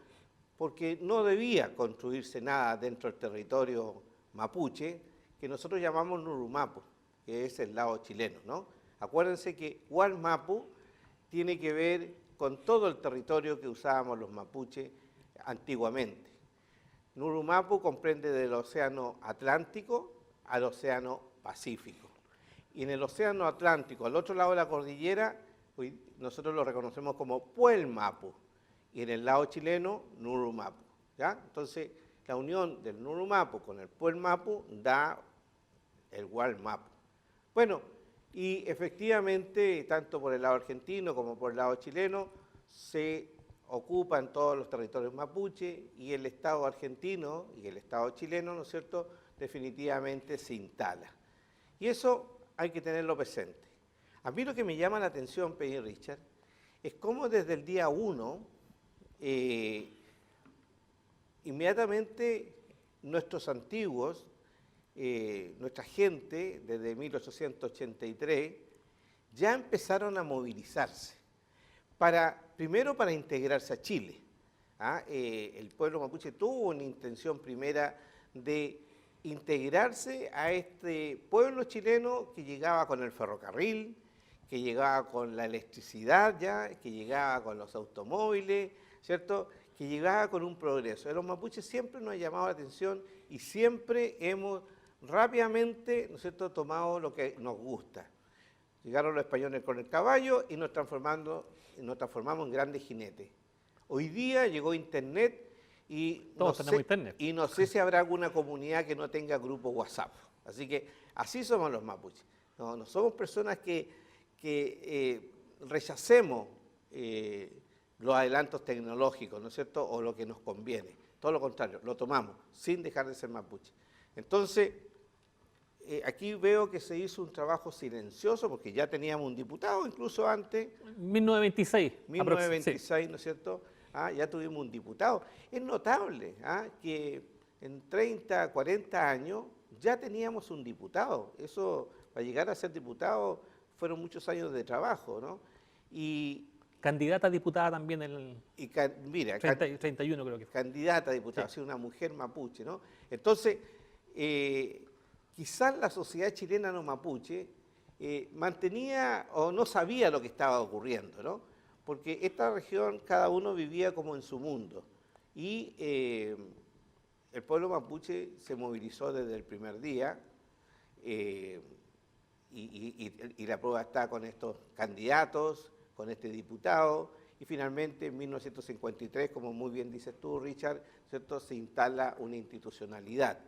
porque no debía construirse nada dentro del territorio mapuche, que nosotros llamamos Nurumapu, que es el lado chileno, ¿no? Acuérdense que Hualmapu tiene que ver con todo el territorio que usábamos los mapuches antiguamente. Nurumapu comprende del océano Atlántico al océano Pacífico. Y en el océano Atlántico, al otro lado de la cordillera, nosotros lo reconocemos como Puelmapu. Y en el lado chileno, Nurumapu, ¿ya? Entonces, la unión del Nurumapu con el Puelmapu da el Hualmapu. Bueno, y efectivamente, tanto por el lado argentino como por el lado chileno, se ocupan todos los territorios mapuche y el Estado argentino y el Estado chileno, ¿no es cierto?, definitivamente se instala. Y eso hay que tenerlo presente. A mí lo que me llama la atención, Peña y Richard, es cómo desde el día 1, inmediatamente nuestros antiguos, nuestra gente, desde 1883, ya empezaron a movilizarse, primero para integrarse a Chile. El pueblo mapuche tuvo una intención primera de integrarse a este pueblo chileno que llegaba con el ferrocarril, que llegaba con la electricidad ya, que llegaba con los automóviles, ¿cierto?, que llegaba con un progreso. A los mapuches siempre nos ha llamado la atención y siempre hemos rápidamente, ¿no es cierto?, tomado lo que nos gusta. Llegaron los españoles con el caballo y nos transformamos en grandes jinetes. Hoy día llegó Internet y Todos tenemos Internet. Y no sé si habrá alguna comunidad que no tenga grupo WhatsApp. Así que así somos los mapuches. No somos personas que rechacemos los adelantos tecnológicos, ¿no es cierto?, o lo que nos conviene. Todo lo contrario, lo tomamos sin dejar de ser mapuche. Entonces, aquí veo que se hizo un trabajo silencioso, porque ya teníamos un diputado, incluso antes. 1926. 1926, ¿no es cierto? Ya tuvimos un diputado. Es notable que en 30, 40 años ya teníamos un diputado. Eso, para llegar a ser diputado, fueron muchos años de trabajo, ¿no? Y Candidata a diputada también en el mira, 31 creo que fue. candidata a diputada, Sí. una mujer mapuche, ¿no? Entonces, quizás la sociedad chilena no mapuche mantenía o no sabía lo que estaba ocurriendo, ¿no? Porque esta región cada uno vivía como en su mundo y el pueblo mapuche se movilizó desde el primer día y la prueba está con estos candidatos, con este diputado, y finalmente en 1953, como muy bien dices tú, Richard, ¿cierto?, se instala una institucionalidad.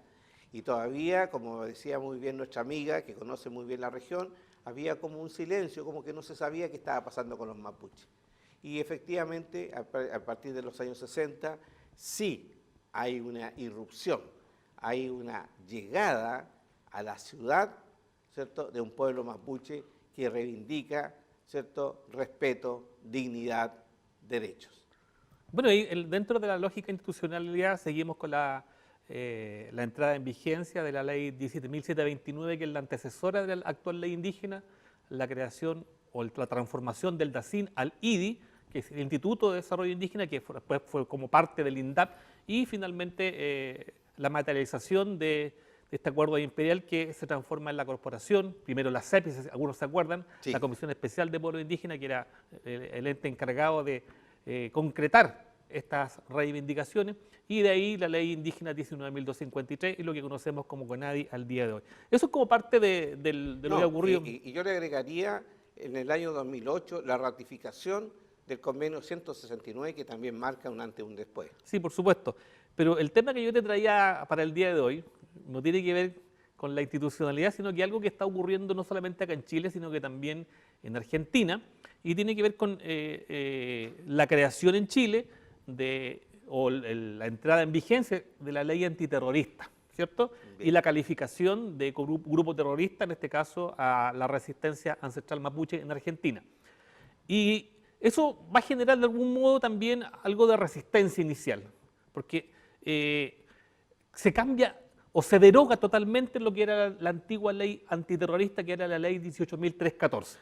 Y todavía, como decía muy bien nuestra amiga, que conoce muy bien la región, había como un silencio, como que no se sabía qué estaba pasando con los mapuches. Y efectivamente, a partir de los años 60, sí hay una irrupción, hay una llegada a la ciudad, ¿cierto?, de un pueblo mapuche que reivindica, ¿cierto?, respeto, dignidad, derechos. Bueno, y dentro de la lógica institucionalidad seguimos con la entrada en vigencia de la ley 17.729, que es la antecesora de la actual ley indígena, la creación o la transformación del DACIN al IDI, que es el Instituto de Desarrollo Indígena, que después fue como parte del INDAP, y finalmente la materialización de este acuerdo imperial que se transforma en la corporación, primero la CEPI, si algunos se acuerdan, Sí. la Comisión Especial de Pueblo Indígena, que era el ente encargado de concretar estas reivindicaciones, y de ahí la ley indígena 19.253 y lo que conocemos como CONADI al día de hoy. Eso es como parte de lo que ha ocurrido. Y yo le agregaría en el año 2008 la ratificación del convenio 169, que también marca un antes y un después. Sí, por supuesto. Pero el tema que yo te traía para el día de hoy no tiene que ver con la institucionalidad, sino que algo que está ocurriendo no solamente acá en Chile, sino que también en Argentina, y tiene que ver con la creación en Chile la entrada en vigencia de la ley antiterrorista, ¿cierto? Bien. Y la calificación de grupo terrorista, en este caso a la resistencia ancestral mapuche en Argentina. Y eso va a generar de algún modo también algo de resistencia inicial, porque se cambia o se deroga totalmente lo que era la antigua ley antiterrorista, que era la ley 18.314,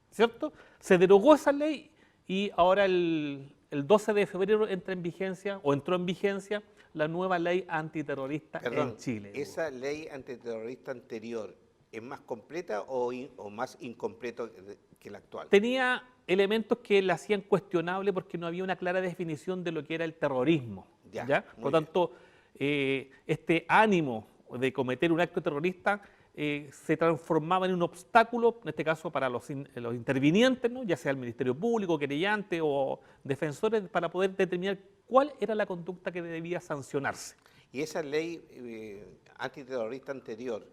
¿cierto? Se derogó esa ley y ahora el 12 de febrero entró en vigencia la nueva ley antiterrorista en Chile. ¿Esa ley antiterrorista anterior es más completa o más incompleta que la actual? Tenía elementos que la hacían cuestionable porque no había una clara definición de lo que era el terrorismo. ¿Ya? Por lo tanto, este ánimo de cometer un acto terrorista se transformaba en un obstáculo, en este caso para los intervinientes, ¿no?, ya sea el Ministerio Público, querellante o defensores, para poder determinar cuál era la conducta que debía sancionarse. ¿Y esa ley antiterrorista anterior,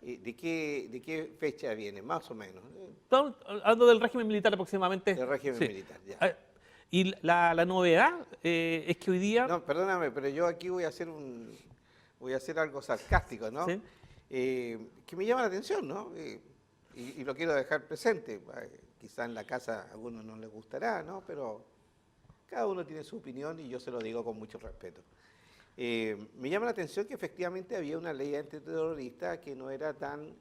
de qué fecha viene, más o menos? Estamos hablando del régimen militar aproximadamente. Del régimen Sí. militar, ya. Y la novedad es que hoy día... No, perdóname, pero yo aquí voy a hacer algo sarcástico, ¿no? ¿Sí? Que me llama la atención, ¿no? Y lo quiero dejar presente. Quizá en la casa a algunos no les gustará, ¿no? Pero cada uno tiene su opinión y yo se lo digo con mucho respeto. Me llama la atención que efectivamente había una ley antiterrorista que no era tan,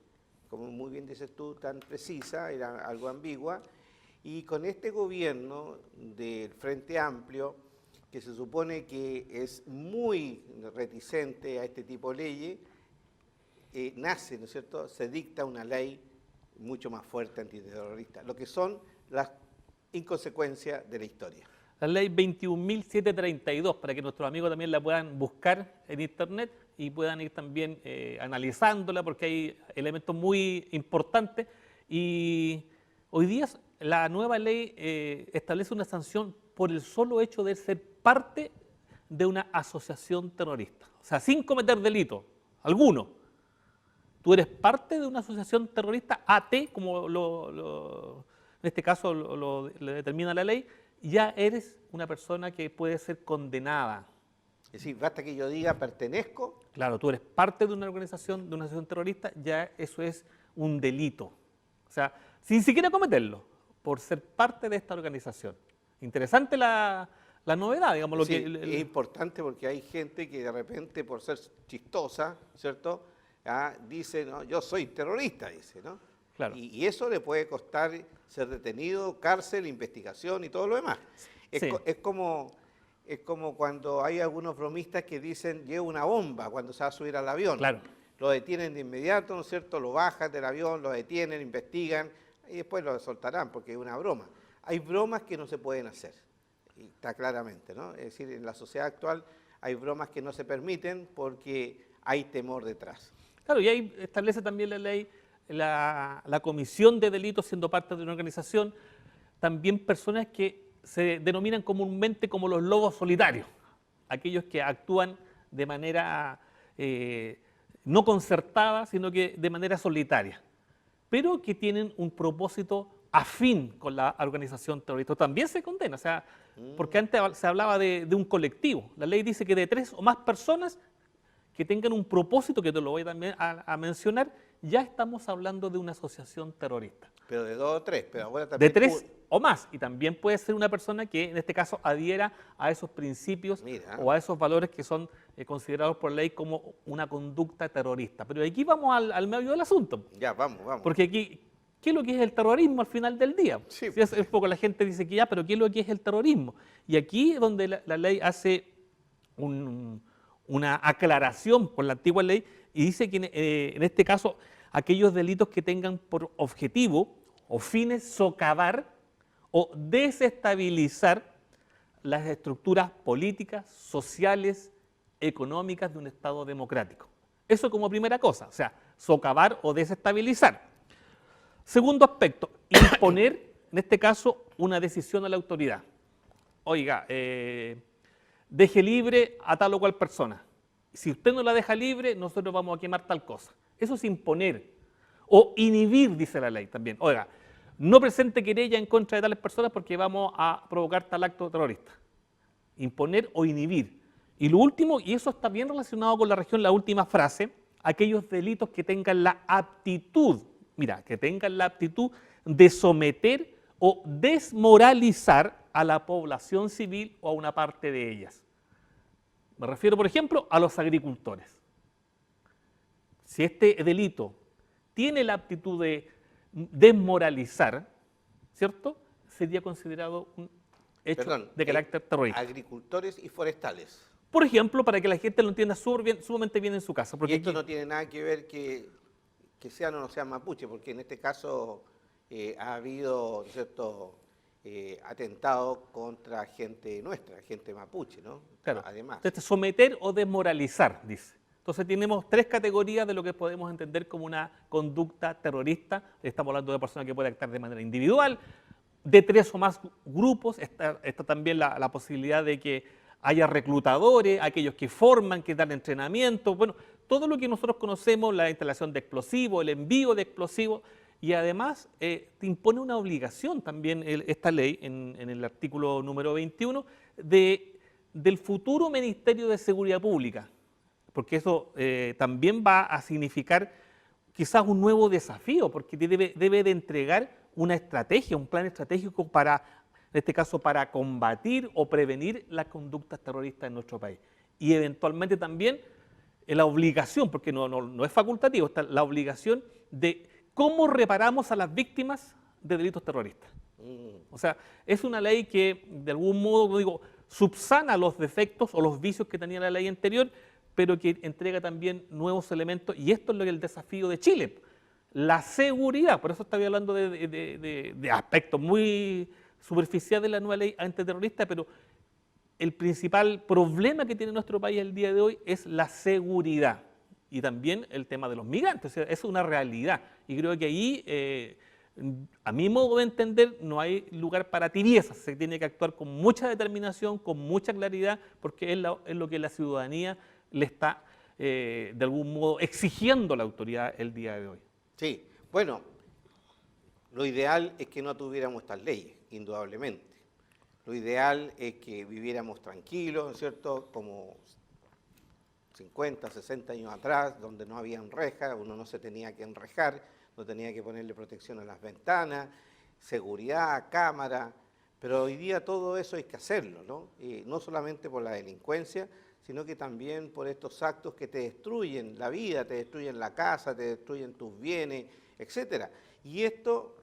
como muy bien dices tú, tan precisa, era algo ambigua. Y con este gobierno del Frente Amplio, que se supone que es muy reticente a este tipo de leyes, nace, ¿no es cierto?, se dicta una ley mucho más fuerte antiterrorista, lo que son las inconsecuencias de la historia. La ley 21.732, para que nuestros amigos también la puedan buscar en internet y puedan ir también analizándola, porque hay elementos muy importantes. Y hoy día la nueva ley establece una sanción por el solo hecho de ser parte de una asociación terrorista, o sea, sin cometer delito alguno. Tú eres parte de una asociación terrorista, AT, como en este caso lo determina la ley, ya eres una persona que puede ser condenada. Es decir, basta que yo diga pertenezco. Claro, tú eres parte de una organización, de una asociación terrorista, ya eso es un delito. O sea, sin siquiera cometerlo, por ser parte de esta organización. Interesante la novedad, digamos. Lo Sí, que, es importante porque hay gente que de repente, por ser chistosa, ¿cierto?, dice, no, yo soy terrorista, dice, ¿no? Claro. Y eso le puede costar ser detenido, cárcel, investigación y todo lo demás. Sí. Es como cuando hay algunos bromistas que dicen lleva una bomba cuando se va a subir al avión. Claro. Lo detienen de inmediato, ¿no es cierto? Lo bajan del avión, lo detienen, investigan y después lo soltarán porque es una broma. Hay bromas que no se pueden hacer, y está claramente, ¿no? Es decir, en la sociedad actual hay bromas que no se permiten porque hay temor detrás. Claro, y ahí establece también la ley la comisión de delitos siendo parte de una organización, también personas que se denominan comúnmente como los lobos solitarios, aquellos que actúan de manera no concertada, sino que de manera solitaria, pero que tienen un propósito afín con la organización terrorista. También se condena, o sea, porque antes se hablaba de un colectivo. La ley dice que de 3 o más personas que tengan un propósito, que te lo voy también a mencionar, ya estamos hablando de una asociación terrorista. Pero de 2 o 3, pero ahora De también... 3 o más, y también puede ser una persona que en este caso adhiera a esos principios Mira. o a esos valores que son considerados por ley como una conducta terrorista. Pero aquí vamos al medio del asunto, Ya, vamos. porque aquí, ¿qué es lo que es el terrorismo al final del día? Sí. Si es un poco la gente dice que ya, pero ¿qué es lo que es el terrorismo? Y aquí es donde la ley hace una aclaración con la antigua ley y dice que en este caso aquellos delitos que tengan por objetivo o fines socavar o desestabilizar las estructuras políticas, sociales, económicas de un Estado democrático. Eso como primera cosa, o sea, socavar o desestabilizar. Segundo aspecto, imponer, en este caso, una decisión a la autoridad. Oiga, deje libre a tal o cual persona. Si usted no la deja libre, nosotros vamos a quemar tal cosa. Eso es imponer. O inhibir, dice la ley también. Oiga, no presente querella en contra de tales personas porque vamos a provocar tal acto terrorista. Imponer o inhibir. Y lo último, y eso está bien relacionado con la región, la última frase, aquellos delitos que tengan la aptitud, mira, que tengan la aptitud de someter o desmoralizar a la población civil o a una parte de ellas. Me refiero, por ejemplo, a los agricultores. Si este delito tiene la aptitud de desmoralizar, ¿cierto? Sería considerado un hecho de carácter terrorista. Agricultores y forestales. Por ejemplo, para que la gente lo entienda sumamente bien en su casa. Porque Y esto aquí, no tiene nada que ver que sean o no sean mapuche, porque en este caso ha habido, ¿cierto?, atentados contra gente nuestra, gente mapuche, ¿no? claro, Además. entonces, someter o desmoralizar, dice. Entonces tenemos 3 categorías de lo que podemos entender como una conducta terrorista. Estamos hablando de personas que pueden actuar de manera individual, de 3 o más grupos. Está también la posibilidad de que haya reclutadores, aquellos que forman, que dan entrenamiento. Bueno, todo lo que nosotros conocemos, la instalación de explosivos, el envío de explosivos. Y además te impone una obligación también esta ley, en el artículo número 21, del futuro Ministerio de Seguridad Pública. Porque eso también va a significar quizás un nuevo desafío, porque debe de entregar una estrategia, un plan estratégico para, en este caso, para combatir o prevenir las conductas terroristas en nuestro país. Y eventualmente también la obligación, porque no es facultativo, está la obligación de cómo reparamos a las víctimas de delitos terroristas. O sea, es una ley que de algún modo, como digo, subsana los defectos o los vicios que tenía la ley anterior, pero que entrega también nuevos elementos, y esto es lo que es el desafío de Chile, la seguridad. Por eso estaba hablando de aspectos muy superficiales de la nueva ley antiterrorista, pero el principal problema que tiene nuestro país el día de hoy es la seguridad, y también el tema de los migrantes. O sea, es una realidad, y creo que ahí, a mi modo de entender, no hay lugar para tibiezas. Se tiene que actuar con mucha determinación, con mucha claridad, porque es lo que la ciudadanía le está, de algún modo, exigiendo a la autoridad el día de hoy. Sí, bueno, lo ideal es que no tuviéramos estas leyes, indudablemente. Lo ideal es que viviéramos tranquilos, ¿no es cierto?, como 50, 60 años atrás, donde no había rejas, uno no se tenía que enrejar, no tenía que ponerle protección a las ventanas, seguridad, cámara, pero hoy día todo eso hay que hacerlo, ¿no? No solamente por la delincuencia, sino que también por estos actos que te destruyen la vida, te destruyen la casa, te destruyen tus bienes, etcétera. Y esto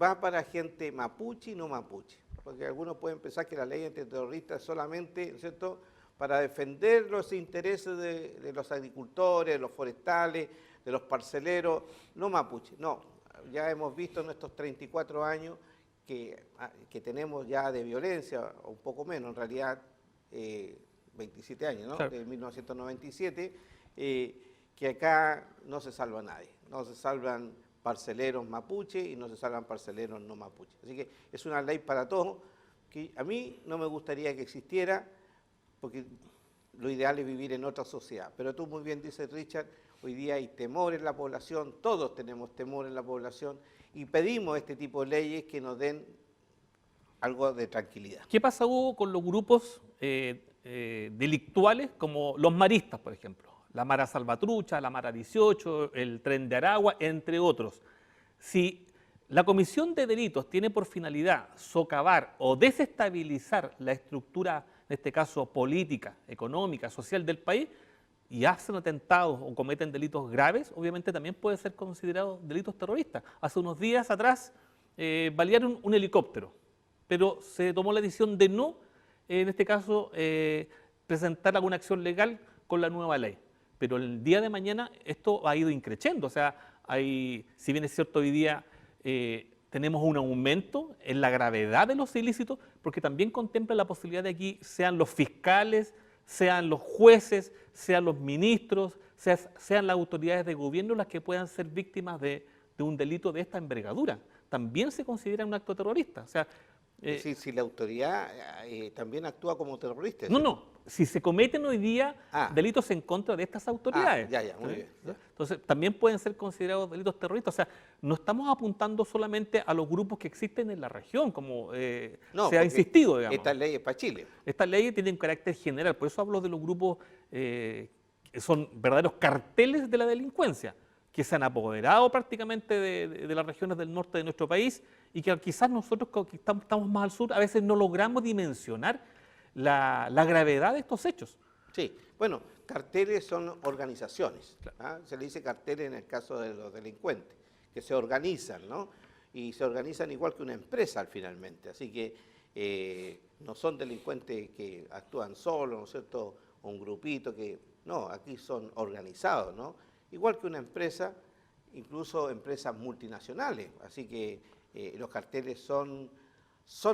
va para gente mapuche y no mapuche, porque algunos pueden pensar que la ley antiterrorista es solamente, ¿no es cierto?, para defender los intereses de los agricultores, de los forestales, de los parceleros, no mapuche. No, ya hemos visto en estos 34 años que tenemos ya de violencia, un poco menos, en realidad 27 años, ¿no? Claro. De 1997, que acá no se salva nadie, no se salvan parceleros mapuche y no se salvan parceleros no mapuche. Así que es una ley para todos, que a mí no me gustaría que existiera, porque lo ideal es vivir en otra sociedad. Pero tú muy bien dices, Richard, hoy día hay temor en la población, todos tenemos temor en la población, y pedimos este tipo de leyes que nos den algo de tranquilidad. ¿Qué pasa, Hugo, con los grupos delictuales como los maristas, por ejemplo? La Mara Salvatrucha, la Mara 18, el Tren de Aragua, entre otros. Si la comisión de delitos tiene por finalidad socavar o desestabilizar la estructura, en este caso política, económica, social del país, y hacen atentados o cometen delitos graves, obviamente también puede ser considerado delitos terroristas. Hace unos días atrás balearon un helicóptero, pero se tomó la decisión de no, en este caso, presentar alguna acción legal con la nueva ley. Pero el día de mañana esto ha ido increciendo, o sea, si bien es cierto hoy día tenemos un aumento en la gravedad de los ilícitos, porque también contempla la posibilidad de que aquí sean los fiscales, sean los jueces, sean los ministros, sean las autoridades de gobierno las que puedan ser víctimas de un delito de esta envergadura. También se considera un acto terrorista. O sea, Es decir, si la autoridad también actúa como terrorista. no, si se cometen hoy día delitos en contra de estas autoridades. Ya, muy bien. Ya. Entonces, también pueden ser considerados delitos terroristas. O sea, no estamos apuntando solamente a los grupos que existen en la región, como se ha insistido, digamos. Esta ley es para Chile. Estas leyes tienen un carácter general, por eso hablo de los grupos que son verdaderos carteles de la delincuencia, que se han apoderado prácticamente de las regiones del norte de nuestro país y que quizás nosotros que estamos más al sur a veces no logramos dimensionar la gravedad de estos hechos. Sí, bueno, carteles son organizaciones. ¿Ah? Se le dice carteles en el caso de los delincuentes, que se organizan, ¿no? Y se organizan igual que una empresa finalmente. Así que no son delincuentes que actúan solos, ¿no es cierto? O un grupito que... No, aquí son organizados, ¿no? Igual que una empresa, incluso empresas multinacionales. Así que los carteles son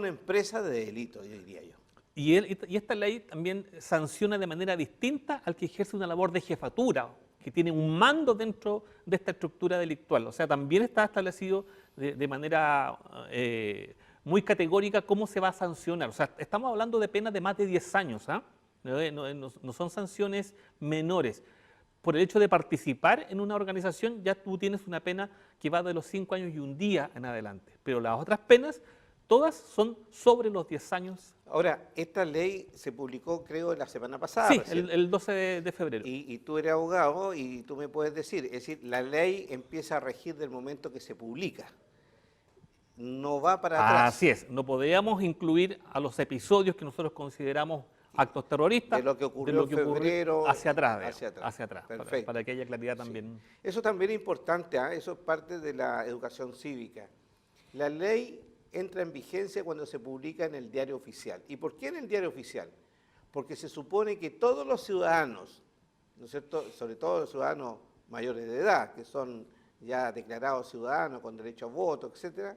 empresas de delito, yo diría yo. Y esta ley también sanciona de manera distinta al que ejerce una labor de jefatura, que tiene un mando dentro de esta estructura delictual. O sea, también está establecido de manera muy categórica cómo se va a sancionar. O sea, estamos hablando de penas de más de 10 años, ¿ah? No son sanciones menores. Por el hecho de participar en una organización, ya tú tienes una pena que va de los 5 años y un día en adelante. Pero las otras penas, todas son sobre los 10 años. Ahora, esta ley se publicó, creo, la semana pasada. Sí, el 12 de febrero. Y tú eres abogado y tú me puedes decir, es decir, la ley empieza a regir del momento que se publica. No va para atrás. Así es, no podíamos incluir a los episodios que nosotros consideramos actos terroristas de lo que ocurrió en febrero hacia atrás, Perfecto. para que haya claridad también. Sí. Eso también es importante, ¿eh? Eso es parte de la educación cívica. La ley entra en vigencia cuando se publica en el diario oficial. ¿Y por qué en el diario oficial? Porque se supone que todos los ciudadanos, ¿no es cierto?, sobre todo los ciudadanos mayores de edad, que son ya declarados ciudadanos con derecho a voto, etcétera,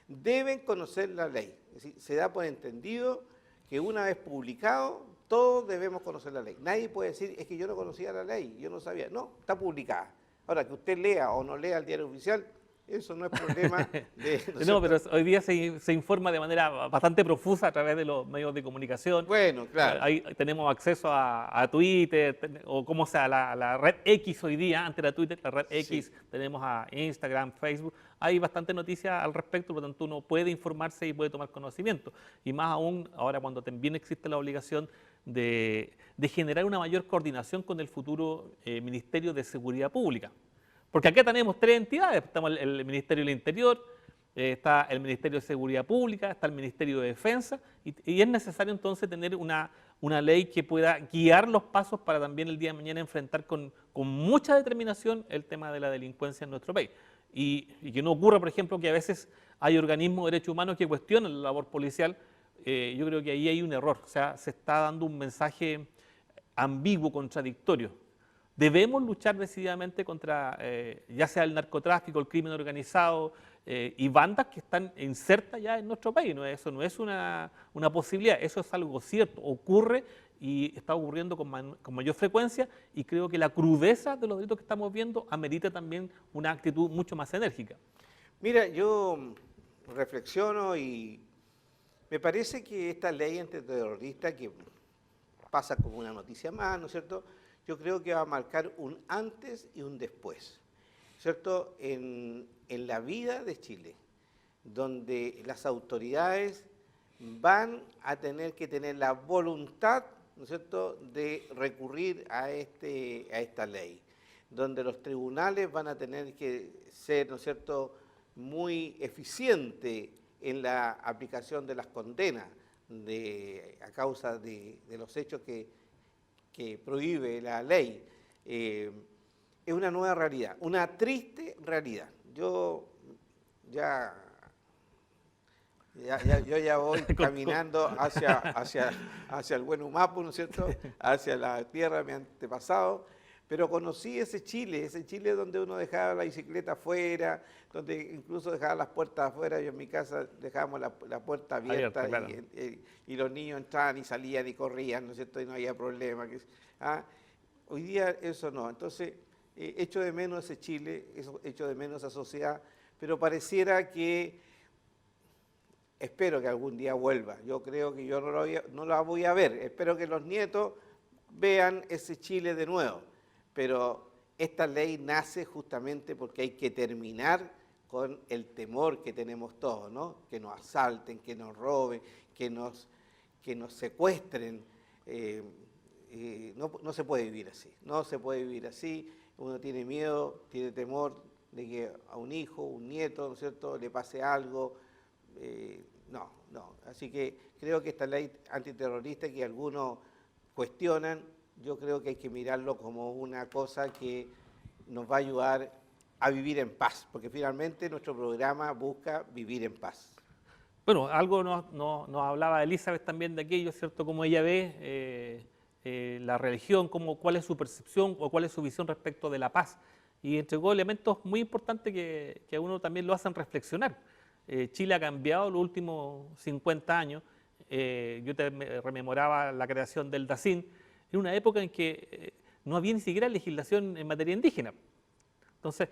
deben conocer la ley. Es decir, se da por entendido que una vez publicado, todos debemos conocer la ley. Nadie puede decir, es que yo no conocía la ley, yo no sabía. No, está publicada. Ahora, que usted lea o no lea el diario oficial, eso no es problema de... No, pero hoy día se informa de manera bastante profusa a través de los medios de comunicación. Bueno, claro. Ahí tenemos acceso a Twitter, o como sea, la red X hoy día, antes era Twitter, la red X, sí. Tenemos a Instagram, Facebook. Hay bastante noticia al respecto, por lo tanto uno puede informarse y puede tomar conocimiento. Y más aún ahora cuando también existe la obligación de generar una mayor coordinación con el futuro Ministerio de Seguridad Pública. Porque acá tenemos 3 entidades, estamos el Ministerio del Interior, está el Ministerio de Seguridad Pública, está el Ministerio de Defensa, y es necesario entonces tener una ley que pueda guiar los pasos para también el día de mañana enfrentar con mucha determinación el tema de la delincuencia en nuestro país. y que no ocurra, por ejemplo, que a veces hay organismos de derechos humanos que cuestionan la labor policial. Yo creo que ahí hay un error, o sea, se está dando un mensaje ambiguo, contradictorio. Debemos luchar decididamente contra, ya sea el narcotráfico, el crimen organizado y bandas que están insertas ya en nuestro país. Eso no es una posibilidad, eso es algo cierto, ocurre y está ocurriendo con mayor frecuencia, y creo que la crudeza de los delitos que estamos viendo amerita también una actitud mucho más enérgica. Mira, yo reflexiono y me parece que esta ley antiterrorista, que pasa como una noticia más, ¿no es cierto?, yo creo que va a marcar un antes y un después, ¿cierto?, en la vida de Chile, donde las autoridades van a tener que tener la voluntad, ¿no es cierto?, de recurrir a esta ley, donde los tribunales van a tener que ser, ¿no es cierto?, muy eficientes en la aplicación de las condenas a causa de los hechos que prohíbe la ley. Es una nueva realidad, una triste realidad. Yo ya voy caminando hacia el buen Humapu, ¿no es cierto?, hacia la tierra de mi antepasado, pero conocí ese Chile donde uno dejaba la bicicleta afuera, donde incluso dejaba las puertas afuera. Yo en mi casa dejábamos la puerta abierta, claro. y los niños entraban y salían y corrían, ¿no es cierto?, y no había problema. Hoy día eso no. Entonces, echo de menos ese Chile, echo de menos esa sociedad, pero pareciera que, espero que algún día vuelva. Yo creo que yo no la voy a ver. Espero que los nietos vean ese Chile de nuevo. Pero esta ley nace justamente porque hay que terminar con el temor que tenemos todos, ¿no? Que nos asalten, que nos roben, que nos secuestren. No se puede vivir así, no se puede vivir así. Uno tiene miedo, tiene temor de que a un hijo, un nieto, ¿no es cierto?, le pase algo. No. Así que creo que esta ley antiterrorista que algunos cuestionan, yo creo que hay que mirarlo como una cosa que nos va a ayudar a vivir en paz, porque finalmente nuestro programa busca vivir en paz. Bueno, algo nos hablaba Elizabeth también de aquello, ¿cierto?, cómo ella ve la religión, cuál es su percepción o cuál es su visión respecto de la paz. Y entregó elementos muy importantes que a uno también lo hacen reflexionar. Chile ha cambiado los últimos 50 años. Yo me rememoraba la creación del DACIN en una época en que no había ni siquiera legislación en materia indígena. Entonces,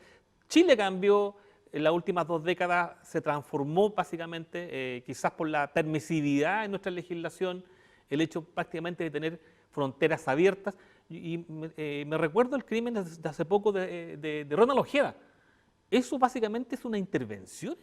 Chile cambió en las últimas 2 décadas, se transformó básicamente, quizás por la permisividad en nuestra legislación, el hecho prácticamente de tener fronteras abiertas. Y me recuerdo el crimen de hace poco de Ronald Ojeda. Eso básicamente es una intervención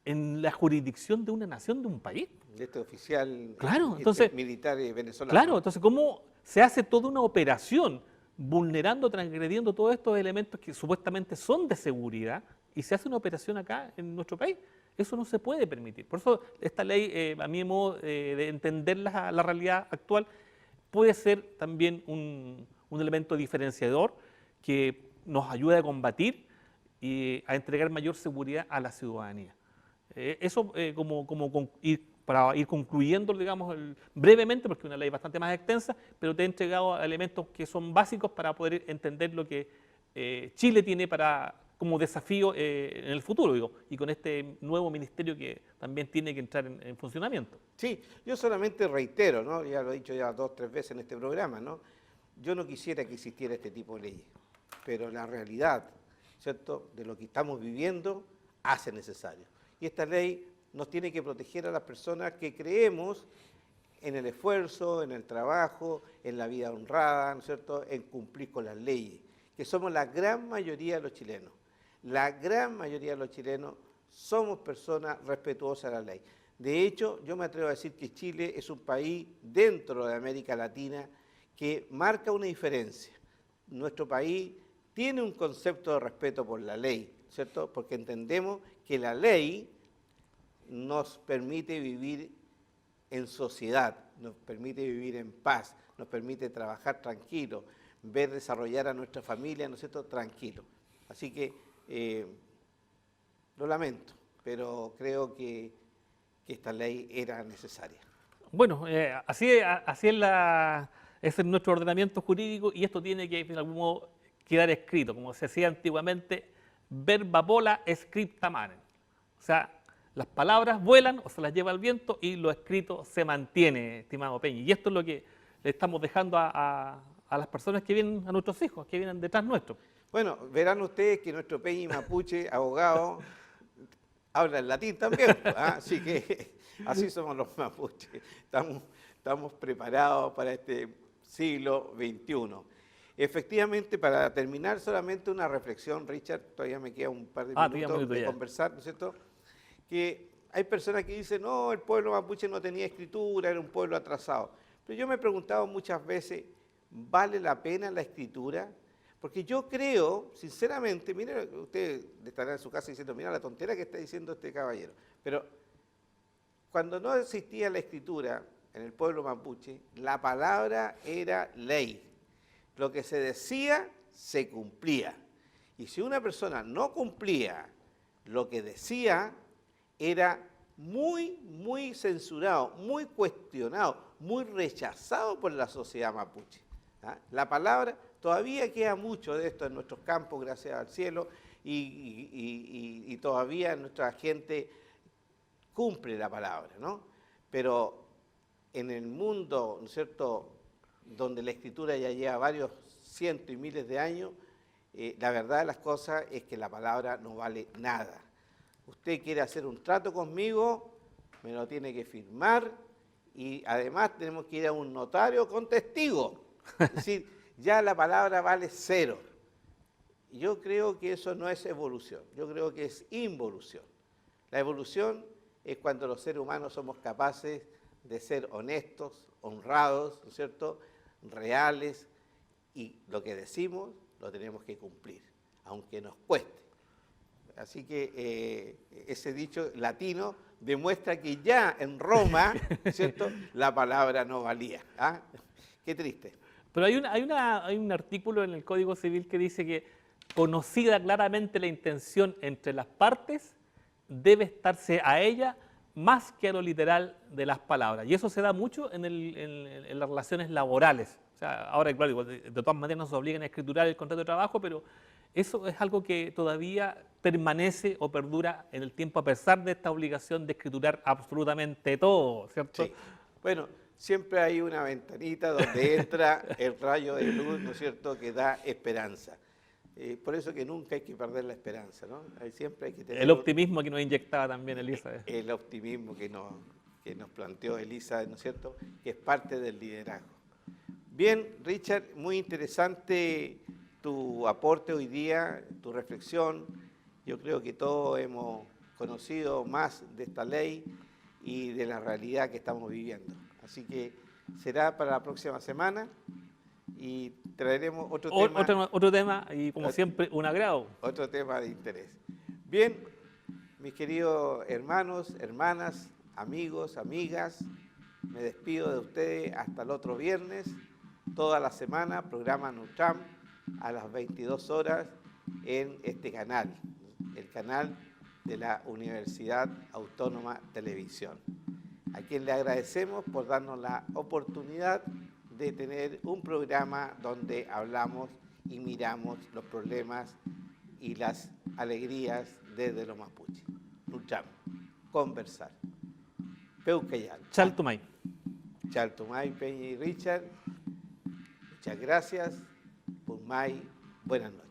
en la jurisdicción de una nación, de un país. De este oficial, claro, entonces, militar venezolano. Claro, entonces, ¿cómo se hace toda una operación vulnerando, transgrediendo todos estos elementos que supuestamente son de seguridad, y se hace una operación acá en nuestro país? Eso no se puede permitir. Por eso esta ley, a mi modo de entender la realidad actual, puede ser también un elemento diferenciador que nos ayude a combatir y a entregar mayor seguridad a la ciudadanía. Eso para ir concluyendo, digamos, brevemente, porque es una ley bastante más extensa, pero te he entregado elementos que son básicos para poder entender lo que Chile tiene como desafío en el futuro, digo, y con este nuevo ministerio que también tiene que entrar en funcionamiento. Sí, yo solamente reitero, ¿no?, ya lo he dicho ya 2 o 3 veces en este programa, ¿no?, yo no quisiera que existiera este tipo de leyes, pero la realidad, ¿cierto?, de lo que estamos viviendo hace necesario. Y esta ley nos tiene que proteger a las personas que creemos en el esfuerzo, en el trabajo, en la vida honrada, ¿no es cierto?, en cumplir con las leyes, que somos la gran mayoría de los chilenos. La gran mayoría de los chilenos somos personas respetuosas de la ley. De hecho, yo me atrevo a decir que Chile es un país dentro de América Latina que marca una diferencia. Nuestro país tiene un concepto de respeto por la ley, ¿cierto?, porque entendemos que la ley nos permite vivir en sociedad, nos permite vivir en paz, nos permite trabajar tranquilo, ver desarrollar a nuestra familia, ¿no es cierto?, tranquilo. Así que Lo lamento, pero creo que esta ley era necesaria. Bueno, así es, ese es nuestro ordenamiento jurídico y esto tiene que, de algún modo, quedar escrito. Como se decía antiguamente, verba vola, scripta manet. O sea, las palabras vuelan o se las lleva el viento y lo escrito se mantiene, estimado Peña. Y esto es lo que le estamos dejando a las personas que vienen, a nuestros hijos, que vienen detrás nuestro. Bueno, verán ustedes que nuestro Peña Mapuche, abogado, habla en latín también, ¿ah? Así que así somos los mapuches. Estamos preparados para este siglo XXI. Efectivamente, para terminar, solamente una reflexión, Richard, todavía me queda un par de minutos de conversar, ¿no es cierto? Que hay personas que dicen, no, el pueblo mapuche no tenía escritura, era un pueblo atrasado. Pero yo me he preguntado muchas veces, ¿vale la pena la escritura? Porque yo creo, sinceramente, mire, usted estará en su casa diciendo, mira la tontera que está diciendo este caballero. Pero cuando no existía la escritura en el pueblo mapuche, la palabra era ley. Lo que se decía, se cumplía. Y si una persona no cumplía lo que decía, era muy, muy censurado, muy cuestionado, muy rechazado por la sociedad mapuche. ¿Ah? La palabra, todavía queda mucho de esto en nuestros campos, gracias al cielo, y todavía nuestra gente cumple la palabra, ¿no? Pero en el mundo, ¿no es cierto?, donde la escritura ya lleva varios cientos y miles de años, la verdad de las cosas es que la palabra no vale nada. Usted quiere hacer un trato conmigo, me lo tiene que firmar y además tenemos que ir a un notario con testigo. Es decir, ya la palabra vale cero. Yo creo que eso no es evolución, yo creo que es involución. La evolución es cuando los seres humanos somos capaces de ser honestos, honrados, ¿no es cierto?, reales, y lo que decimos lo tenemos que cumplir, aunque nos cueste. Así que ese dicho latino demuestra que ya en Roma, ¿cierto?, la palabra no valía. ¿Ah? Qué triste. Pero hay un artículo en el Código Civil que dice que, conocida claramente la intención entre las partes, debe estarse a ella más que a lo literal de las palabras. Y eso se da mucho en las relaciones laborales. O sea, ahora, claro, de todas maneras nos obligan a escriturar el contrato de trabajo, pero eso es algo que todavía permanece o perdura en el tiempo a pesar de esta obligación de escriturar absolutamente todo, ¿cierto? Sí. Bueno, siempre hay una ventanita donde entra el rayo de luz, ¿no es cierto?, que da esperanza. Por eso que nunca hay que perder la esperanza, ¿no? Siempre hay que tener el optimismo que nos inyectaba también Elisa. El optimismo que nos planteó Elisa, ¿no es cierto?, que es parte del liderazgo. Bien, Richard, muy interesante tu aporte hoy día, tu reflexión. Yo creo que todos hemos conocido más de esta ley y de la realidad que estamos viviendo. Así que será para la próxima semana y traeremos otro tema y, como siempre, un agrado. Otro tema de interés. Bien, mis queridos hermanos, hermanas, amigos, amigas, me despido de ustedes hasta el otro viernes. Toda la semana, programa Nutram a las 22 horas en este canal, el canal de la Universidad Autónoma Televisión, a quien le agradecemos por darnos la oportunidad de tener un programa donde hablamos y miramos los problemas y las alegrías desde los mapuches. Nutram, conversar. Peucayal. Chaltumay. Chaltumay, Peña y Richard. Muchas gracias. Pumay, buenas noches.